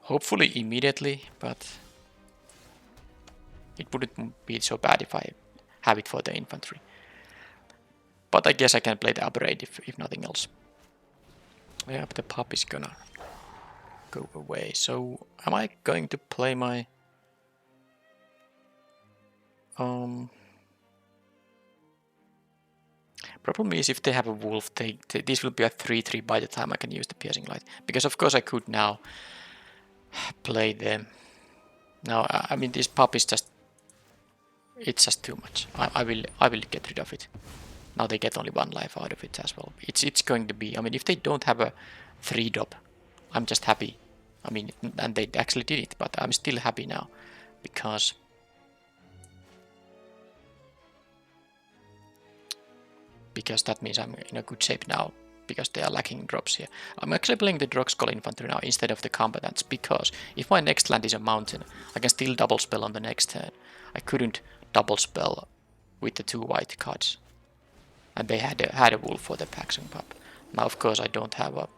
S1: Hopefully immediately, but it wouldn't be so bad if I have it for the infantry. But I guess I can play the upgrade if nothing else. Yeah, but the pup is gonna go away. So am I going to play my problem is if they have a wolf, this will be a 3/3 by the time I can use the Piercing Light. Because of course I could now play them. Now I mean this pup is just, it's just too much. I will get rid of it. Now they get only 1 life out of it as well. It's going to be, I mean, if they don't have a 3-drop, I'm just happy. I mean, and they actually did it, but I'm still happy now because that means I'm in a good shape now, because they are lacking drops here. I'm actually playing the Drogskull Infantry now instead of the Combatants, because if my next land is a mountain, I can still double spell on the next turn. I couldn't double spell with the 2 white cards. And they had a wolf for the Paxson Pup. Now of course I don't have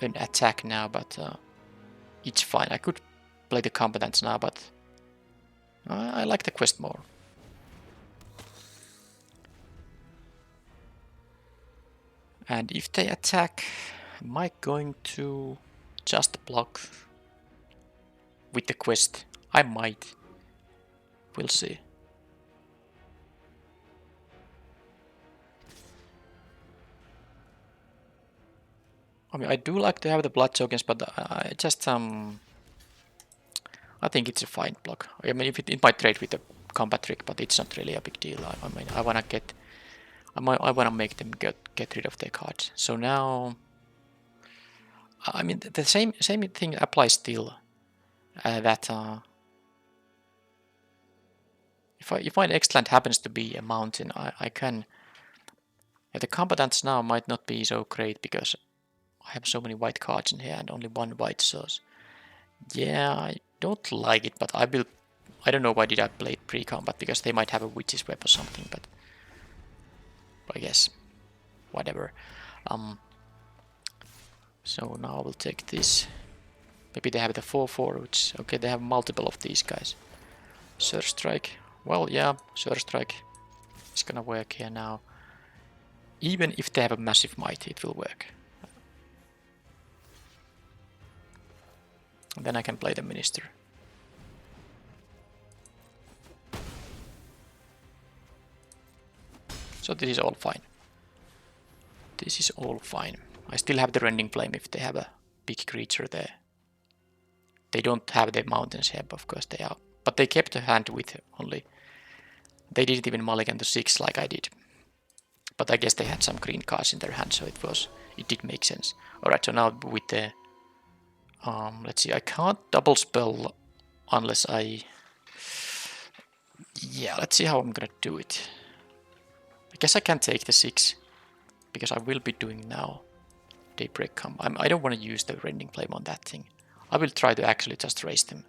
S1: an attack now, but it's fine. I could play the Combatants now, but I like the quest more. And if they attack, am I going to just block with the quest? I might. We'll see. I mean, I do like to have the blood tokens, but I just I think it's a fine block. I mean, if it might trade with the combat trick, but it's not really a big deal. I mean, I wanna make them get rid of their cards. So now, I mean, the same thing applies still. That if my next land happens to be a mountain, I can. Yeah, the combatants now might not be so great because I have so many white cards in here and only 1 white source. Yeah, I don't like it, but I will. I don't know why did I play pre-combat, because they might have a witch's web or something, but I guess whatever. So now I will take this. Maybe they have the 4/4, which okay, they have multiple of these guys. Surge Strike. Well, yeah, Surge Strike is gonna work here now. Even if they have a massive might, it will work. And then I can play the Minister. So this is all fine. This is all fine. I still have the Rending Flame if they have a big creature there. They don't have the mountains here, but of course they are But they kept the hand with only. They didn't even mulligan to 6 like I did. But I guess they had some green cards in their hand, so it did make sense. Alright, so now with the let's see, I can't double spell unless I... Yeah, let's see how I'm gonna do it. I guess I can take the 6, because I will be doing now Daybreak Come. I don't want to use the Rending Flame on that thing. I will try to actually just raise them.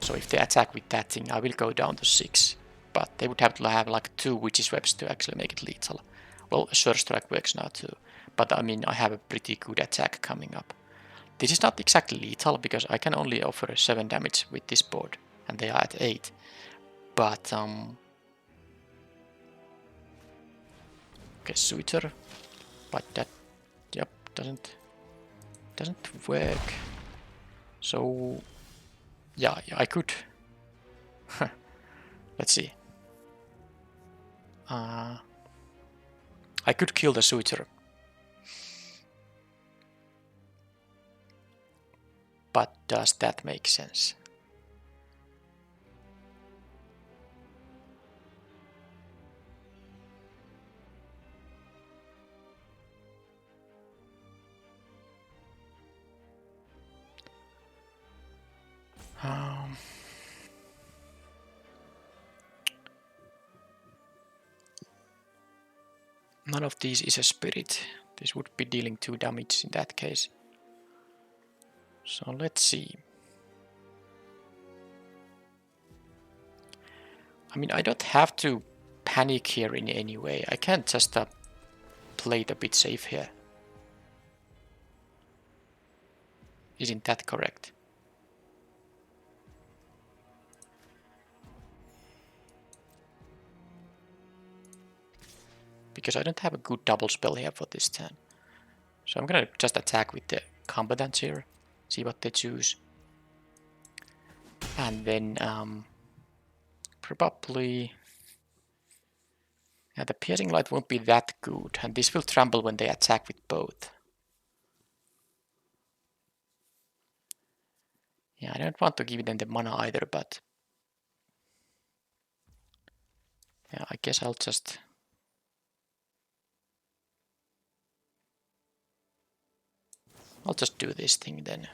S1: So if they attack with that thing, I will go down to 6. But they would have to have like 2 Witch's Webs to actually make it lethal. Well, Sure Strike works now too. But I mean, I have a pretty good attack coming up. This is not exactly lethal, because I can only offer 7 damage with this board. And they are at 8. But, okay, Suitor. But that, yep, doesn't work. So, yeah, I could. Let's see. I could kill the Suitor. But does that make sense? None of these is a spirit. This would be dealing 2 damage in that case. So let's see. I mean, I don't have to panic here in any way. I can just play it a bit safe here. Isn't that correct? Because I don't have a good double spell here for this turn. So I'm gonna just attack with the combatants here. See what they choose. And then probably... Yeah, the Piercing Light won't be that good. And this will trample when they attack with both. Yeah, I don't want to give them the mana either, but... Yeah, I guess I'll just... do this thing then.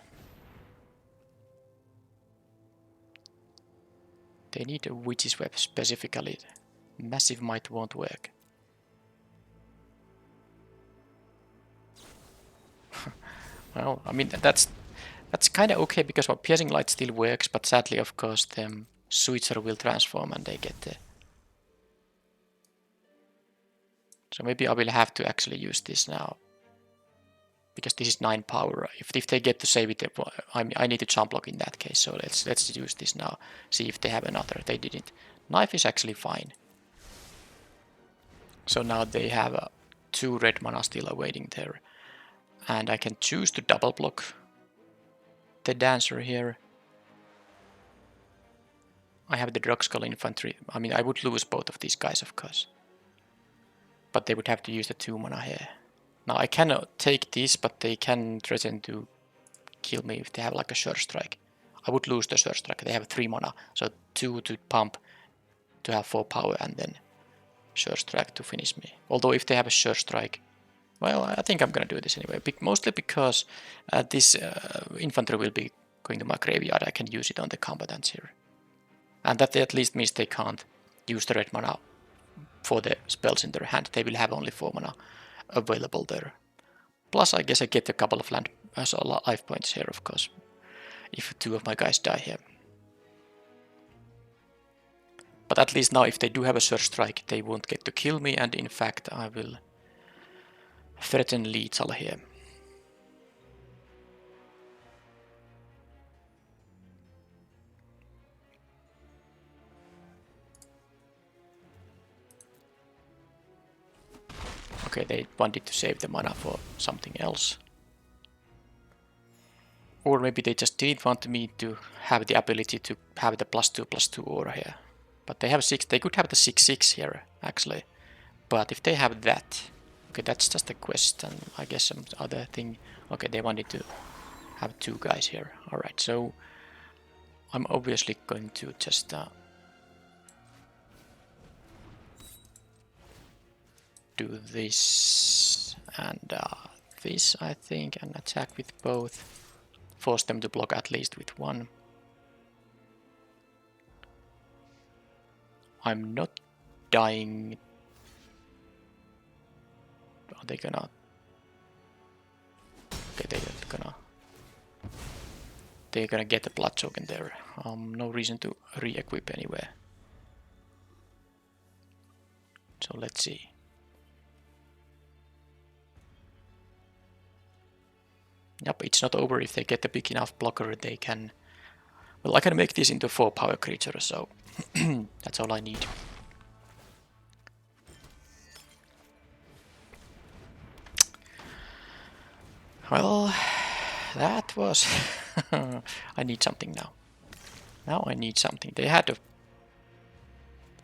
S1: They need a Witch's Web specifically. Massive Might won't work. Well, I mean, that's kind of okay, because our Piercing Light still works, but sadly, of course, the Switcher will transform and they get the... So maybe I will have to actually use this now. Because this is 9 power. If they get to save it, I need to jump block in that case. So let's use this now. See if they have another. They didn't. Knife is actually fine. So now they have 2 red mana still awaiting there. And I can choose to double block the Dancer here. I have the Drugskull Infantry. I mean, I would lose both of these guys, of course. But they would have to use the 2 mana here. Now I cannot take this, but they can threaten to kill me if they have like a Sure Strike. I would lose the Sure Strike. They have 3 mana, so 2 to pump to have 4 power and then Sure Strike to finish me. Although if they have a Sure Strike, well, I think I'm gonna do this anyway. Mostly because this infantry will be going to my graveyard. I can use it on the combatants here. And that at least means they can't use the red mana for the spells in their hand. They will have only 4 mana available there. Plus I guess I get a couple of life points here, of course, if 2 of my guys die here. But at least now if they do have a Sure Strike, they won't get to kill me, and in fact I will threaten lethal here. Okay, they wanted to save the mana for something else. Or maybe they just didn't want me to have the ability to have the +2/+2 aura here. But they have 6. They could have the 6/6 here, actually. But if they have that... Okay, that's just a question. I guess some other thing... Okay, they wanted to have 2 guys here. Alright, so... I'm obviously going to just... do this and this, I think, and attack with both. Force them to block at least with 1. I'm not dying. Are they gonna... Okay, they're gonna get the blood choke in there. No reason to re-equip anywhere. So let's see. Yep, it's not over. If they get a big enough blocker, they can... Well, I can make this into a 4 power creature, so that's all I need. Well, that was... I need something now. Now I need something. They had a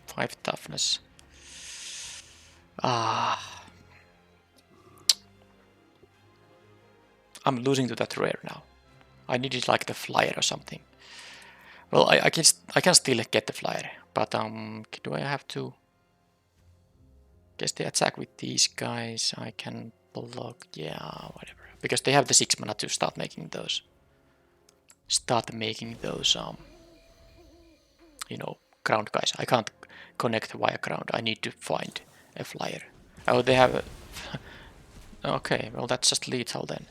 S1: 5 toughness. I'm losing to that rare now. I needed like the flyer or something. Well, I can still get the flyer, but do I have to? Guess they attack with these guys. I can block, yeah, whatever, because they have the 6 mana to start making those. You know, ground guys. I can't connect via ground. I need to find a flyer. Oh, they have a... Okay, well that's just lethal then.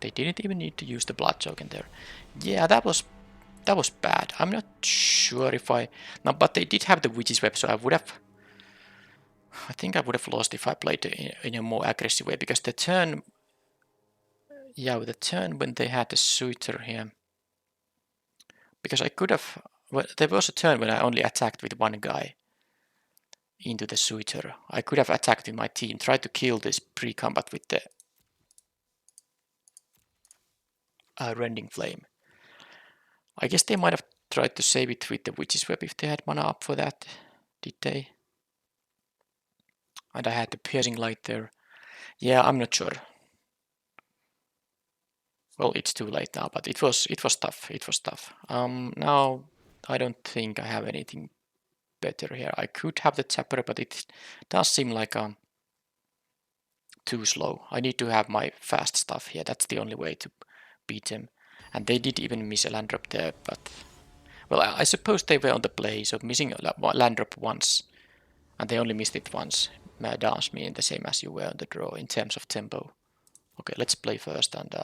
S1: They didn't even need to use the blood choke in there. Yeah, that was bad. I'm not sure if I... No, but they did have the Witch's Web, so I would have... I think I would have lost if I played in a more aggressive way, because the turn... Yeah, the turn when they had the Suitor here... Because I could have... Well, there was a turn when I only attacked with 1 guy into the Suitor. I could have attacked with my team, tried to kill this pre-combat with the Rending Flame. I guess they might have tried to save it with the Witch's Web if they had mana up for that. Did they? And I had the Piercing Light there. Yeah, I'm not sure. Well, it's too late now, but it was tough. It was tough. Now I don't think I have anything better here. I could have the Tapper, but it does seem like too slow. I need to have my fast stuff here. That's the only way to beat them. And they did even miss a land drop there, but... Well, I suppose they were on the play, so missing a land drop once, and they only missed it once, does mean the same as you were on the draw in terms of tempo. Okay, let's play first, and...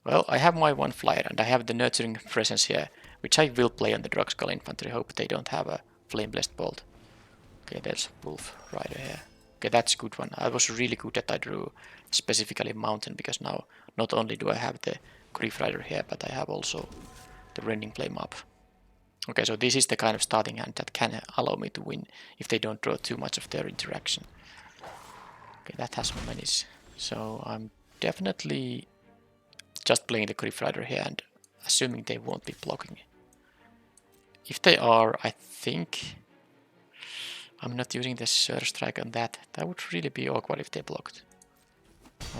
S1: well, I have my 1 flyer, and I have the Nurturing Presence here, which I will play on the Drogskull Infantry. Hope they don't have a Flame Blessed Bolt. Okay, there's Wolf Rider here. Okay, that's a good one. I was really good that I drew specifically Mountain, because now not only do I have the Grief Rider here, but I have also the Rending Flame up. Okay, so this is the kind of starting hand that can allow me to win if they don't draw too much of their interaction. Okay, that has menace. So I'm definitely just playing the Grief Rider here and assuming they won't be blocking. If they are, I think I'm not using the Surge Strike on that. That would really be awkward if they blocked.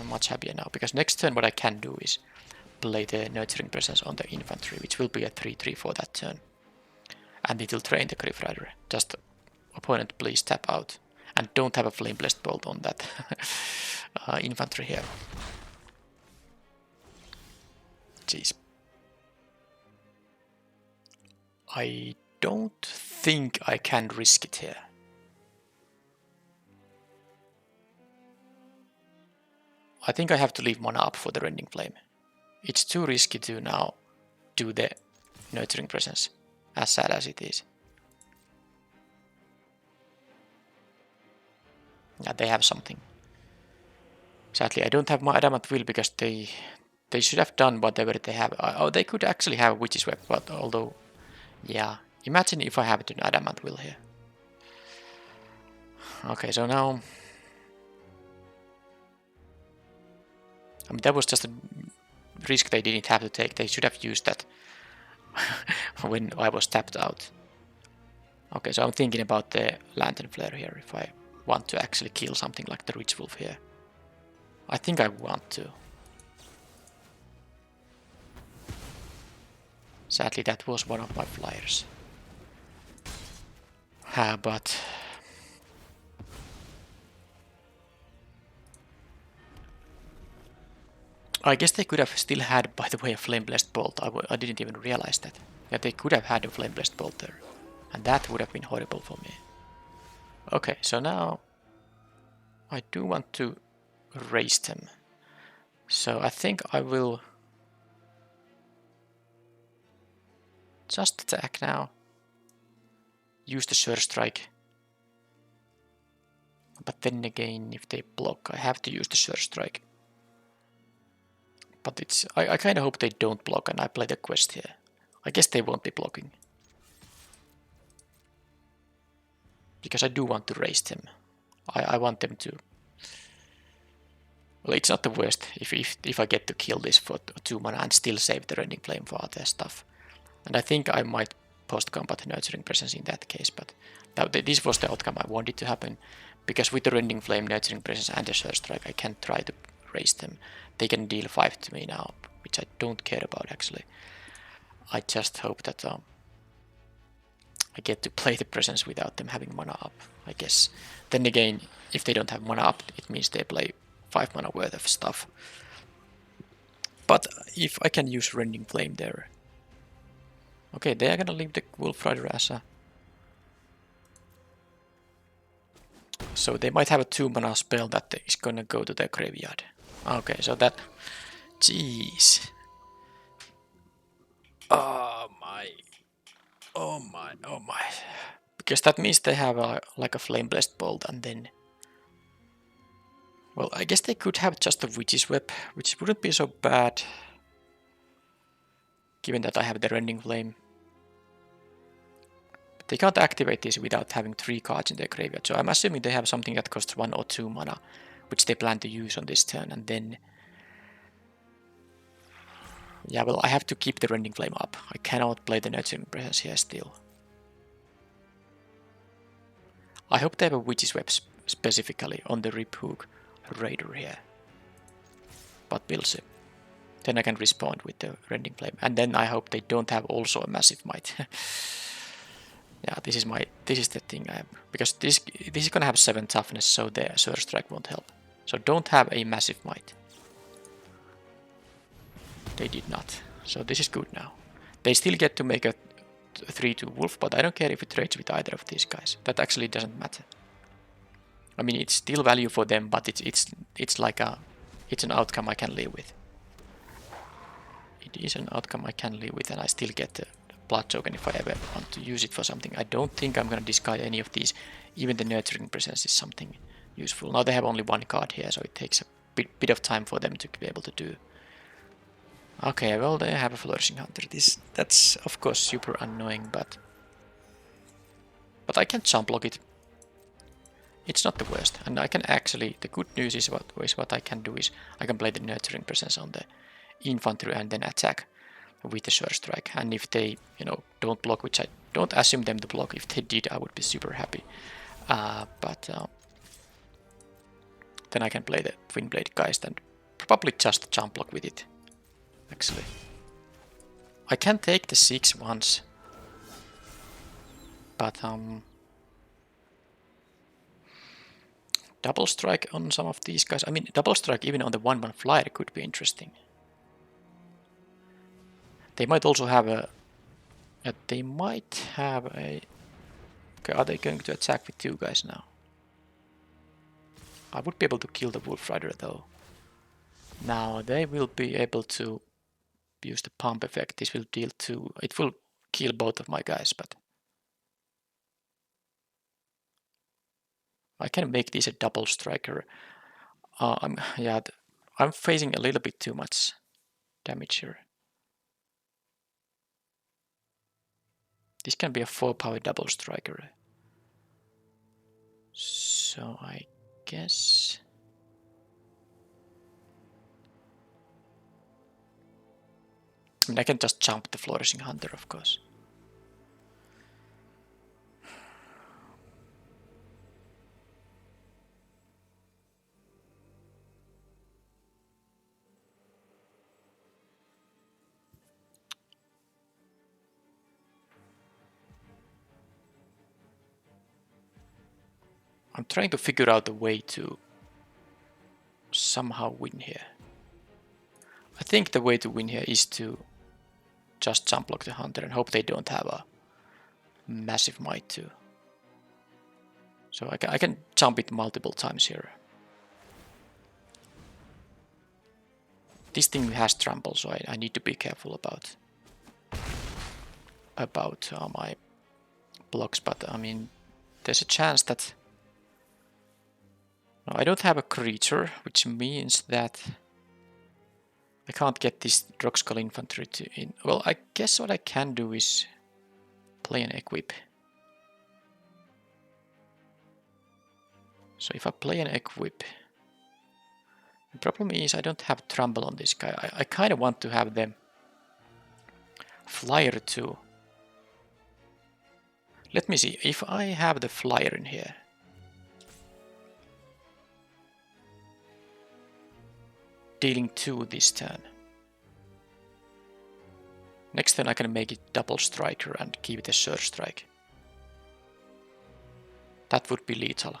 S1: I'm much happier now, because next turn what I can do is play the Nurturing Presence on the Infantry, which will be a 3/3 for that turn. And it will train the Grief Rider. Just opponent, please tap out. And don't have a Flame Blessed Bolt on that Infantry here. Jeez. I don't think I can risk it here. I think I have to leave mana up for the Rending Flame. It's too risky to now do the Nurturing Presence, as sad as it is. Yeah, they have something. Sadly, I don't have my Adamant Will, because they should have done whatever they have. Oh, they could actually have Witch's Web, but although... Yeah, imagine if I have an Adamant Will here. Okay, so now... I mean, that was just a risk they didn't have to take. They should have used that when I was tapped out. Okay, so I'm thinking about the Lantern Flare here, if I want to actually kill something like the Rich Wolf here. I think I want to. Sadly, that was one of my flyers. But... I guess they could have still had, by the way, a Flame Blessed Bolt. I didn't even realize that. Yeah, they could have had a Flame Blessed Bolt there. And that would have been horrible for me. Okay, so now... I do want to raise them. So I think I will... just attack now. Use the Surge Strike. But then again, if they block, I have to use the Surge Strike. But it's... I kind of hope they don't block and I play the quest here. I guess they won't be blocking. Because I do want to raise them. I want them to... Well, it's not the worst if I get to kill this for 2 mana and still save the Rending Flame for other stuff. And I think I might post-combat Nurturing Presence in that case, but this was the outcome I wanted to happen. Because with the Rending Flame, Nurturing Presence and the Surge Strike, I can try to raise them. They can deal 5 to me now, which I don't care about actually. I just hope that I get to play the Presence without them having mana up, I guess. Then again, if they don't have mana up, it means they play 5 mana worth of stuff. But if I can use Rending Flame there... Okay, they are gonna leave the Wolf Rider as a... So they might have a 2 mana spell that is gonna go to their graveyard. Okay, so that... Jeez. Oh my... Oh my, oh my. Because that means they have like a Flame Blessed Bolt and then... Well, I guess they could have just a Witch's Web, which wouldn't be so bad. Given that I have the Rending Flame. But they can't activate this without having 3 cards in their graveyard, so I'm assuming they have something that costs 1 or 2 mana, which they plan to use on this turn, and then... Yeah, well, I have to keep the Rending Flame up. I cannot play the Nurturing Presence here still. I hope they have a Witch's Web specifically on the Rip Hook Raider here. But we'll see. Then I can respond with the Rending Flame. And then I hope they don't have also a Massive Might. Yeah, this is the thing. Because this is gonna have 7 toughness, so the Surge Strike won't help. So don't have a Massive Might. They did not. So this is good now. They still get to make a 3/2 Wolf, but I don't care if it trades with either of these guys. That actually doesn't matter. I mean, it's still value for them, but it's like it's an outcome I can live with. It is an outcome I can live with, and I still get the Blood Token if I ever want to use it for something. I don't think I'm gonna discard any of these. Even the Nurturing Presence is something useful. Now they have only 1 card here, so it takes a bit of time for them to be able to do. Okay, well, they have a Flourishing Hunter. That's of course super annoying, but I can jump block it. It's not the worst, and I can actually... The good news is what I can do is I can play the Nurturing Presence on the Infantry and then attack with the Surge Strike. And if they, don't block, which I don't assume them to block, if they did, I would be super happy. But then I can play the Twinblade Geist and probably just jump block with it. Actually, I can take the 6 once, but double strike on some of these guys. I mean, double strike even on the 1/1 flyer could be interesting. They might also have a... They might have a... Okay, are they going to attack with 2 guys now? I would be able to kill the Wolf Rider though. Now they will be able to use the pump effect. This will deal 2. It will kill both of my guys, but I can make this a double striker. I'm facing a little bit too much damage here. This can be a 4-power double striker. So I guess... I mean, I can just jump the Flourishing Hunter, of course. I'm trying to figure out a way to somehow win here. I think the way to win here is to just jump block the hunter and hope they don't have a massive might too. So I can jump it multiple times here. This thing has trample, so I need to be careful about my blocks. But I mean, there's a chance that no, I don't have a creature, which means that I can't get this Drogskull infantry to in. Well, I guess what I can do is play an equip. So if I play an equip, the problem is I don't have trample on this guy. I kind of want to have the flyer too. Let me see, if I have the flyer in here. Dealing 2 this turn. Next turn I can make it double striker and give it a surge strike. That would be lethal.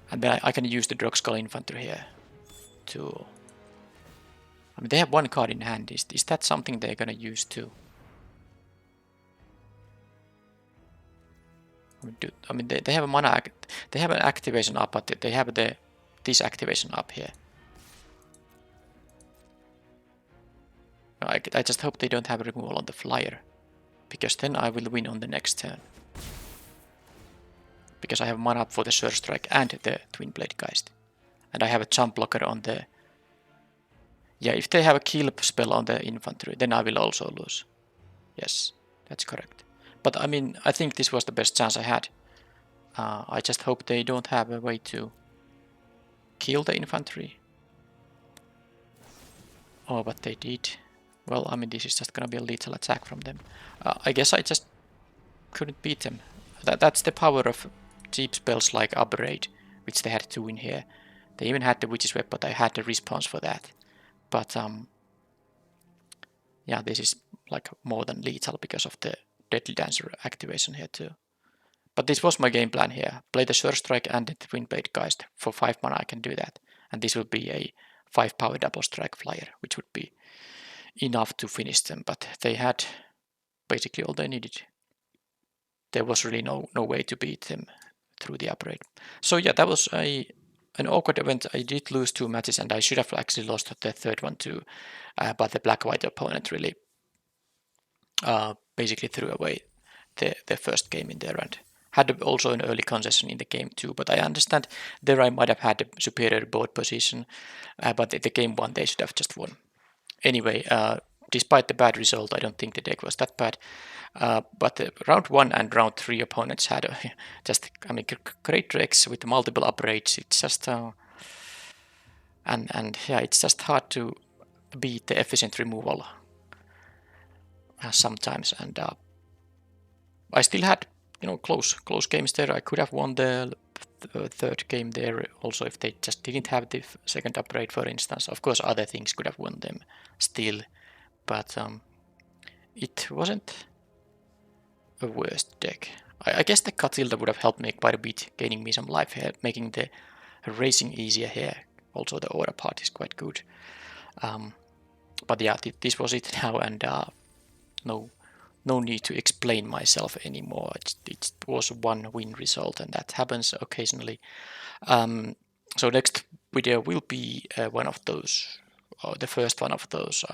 S1: And then I can use the Drogskull infantry here to... I mean, they have one card in hand. Is that something they're gonna use too? I mean, they have a mana, they have an activation up, but they have this activation up here. I just hope they don't have removal on the flyer, because then I will win on the next turn. Because I have mana up for the Surge Strike and the Twin Blade Geist. And I have a jump blocker on the... Yeah, if they have a kill spell on the infantry, then I will also lose. Yes, that's correct. But I mean, I think this was the best chance I had. I just hope they don't have a way to kill the infantry. Oh, but they did. Well, I mean, this is just gonna be a lethal attack from them. I guess I just couldn't beat them. That's the power of cheap spells like Upgrade, which they had 2 in here. They even had the Witch's Web, but I had the response for that. But yeah, this is like more than lethal because of the Deadly Dancer activation here too. But this was my game plan here. Play the Surge Strike and the Twin Blade Geist. For 5 mana I can do that. And this will be a 5 power double strike flyer, which would be enough to finish them. But they had basically all they needed. There was really no way to beat them through the upgrade. So yeah, that was an awkward event. I did lose 2 matches and I should have actually lost the third one too. But the black-white opponent really basically threw away the first game in there and had also an early concession in the game too. But I understand there I might have had a superior board position, but the game 1 they should have just won. Anyway, despite the bad result, I don't think the deck was that bad. But round 1 and round 3 opponents had just, I mean, great decks with multiple upgrades. It's just and yeah, it's just hard to beat the efficient removal sometimes. And I still had, you know, close games there. I could have won the third game there also if they just didn't have the second upgrade, for instance. Of course, other things could have won them still, but it wasn't a worst deck. I guess the Catilda would have helped me quite a bit, gaining me some life here, making the racing easier here. Also, the order part is quite good. But yeah, this was it now, and no need to explain myself anymore. It was 1 win result, and that happens occasionally. So next video will be one of those, the first one of those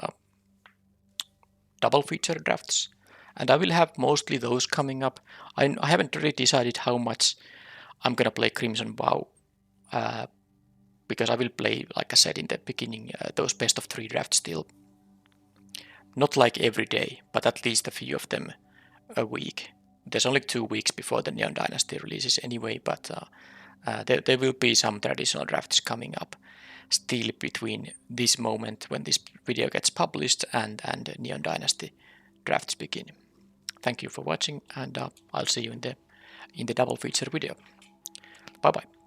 S1: double feature drafts, and I will have mostly those coming up. I haven't really decided how much I'm gonna play Crimson Vow, because I will play, like I said in the beginning, those best of 3 drafts still. Not like every day, but at least a few of them a week. There's only 2 weeks before the Neon Dynasty releases anyway, but there will be some traditional drafts coming up still between this moment when this video gets published and Neon Dynasty drafts begin. Thank you for watching, and I'll see you in the double feature video. Bye bye.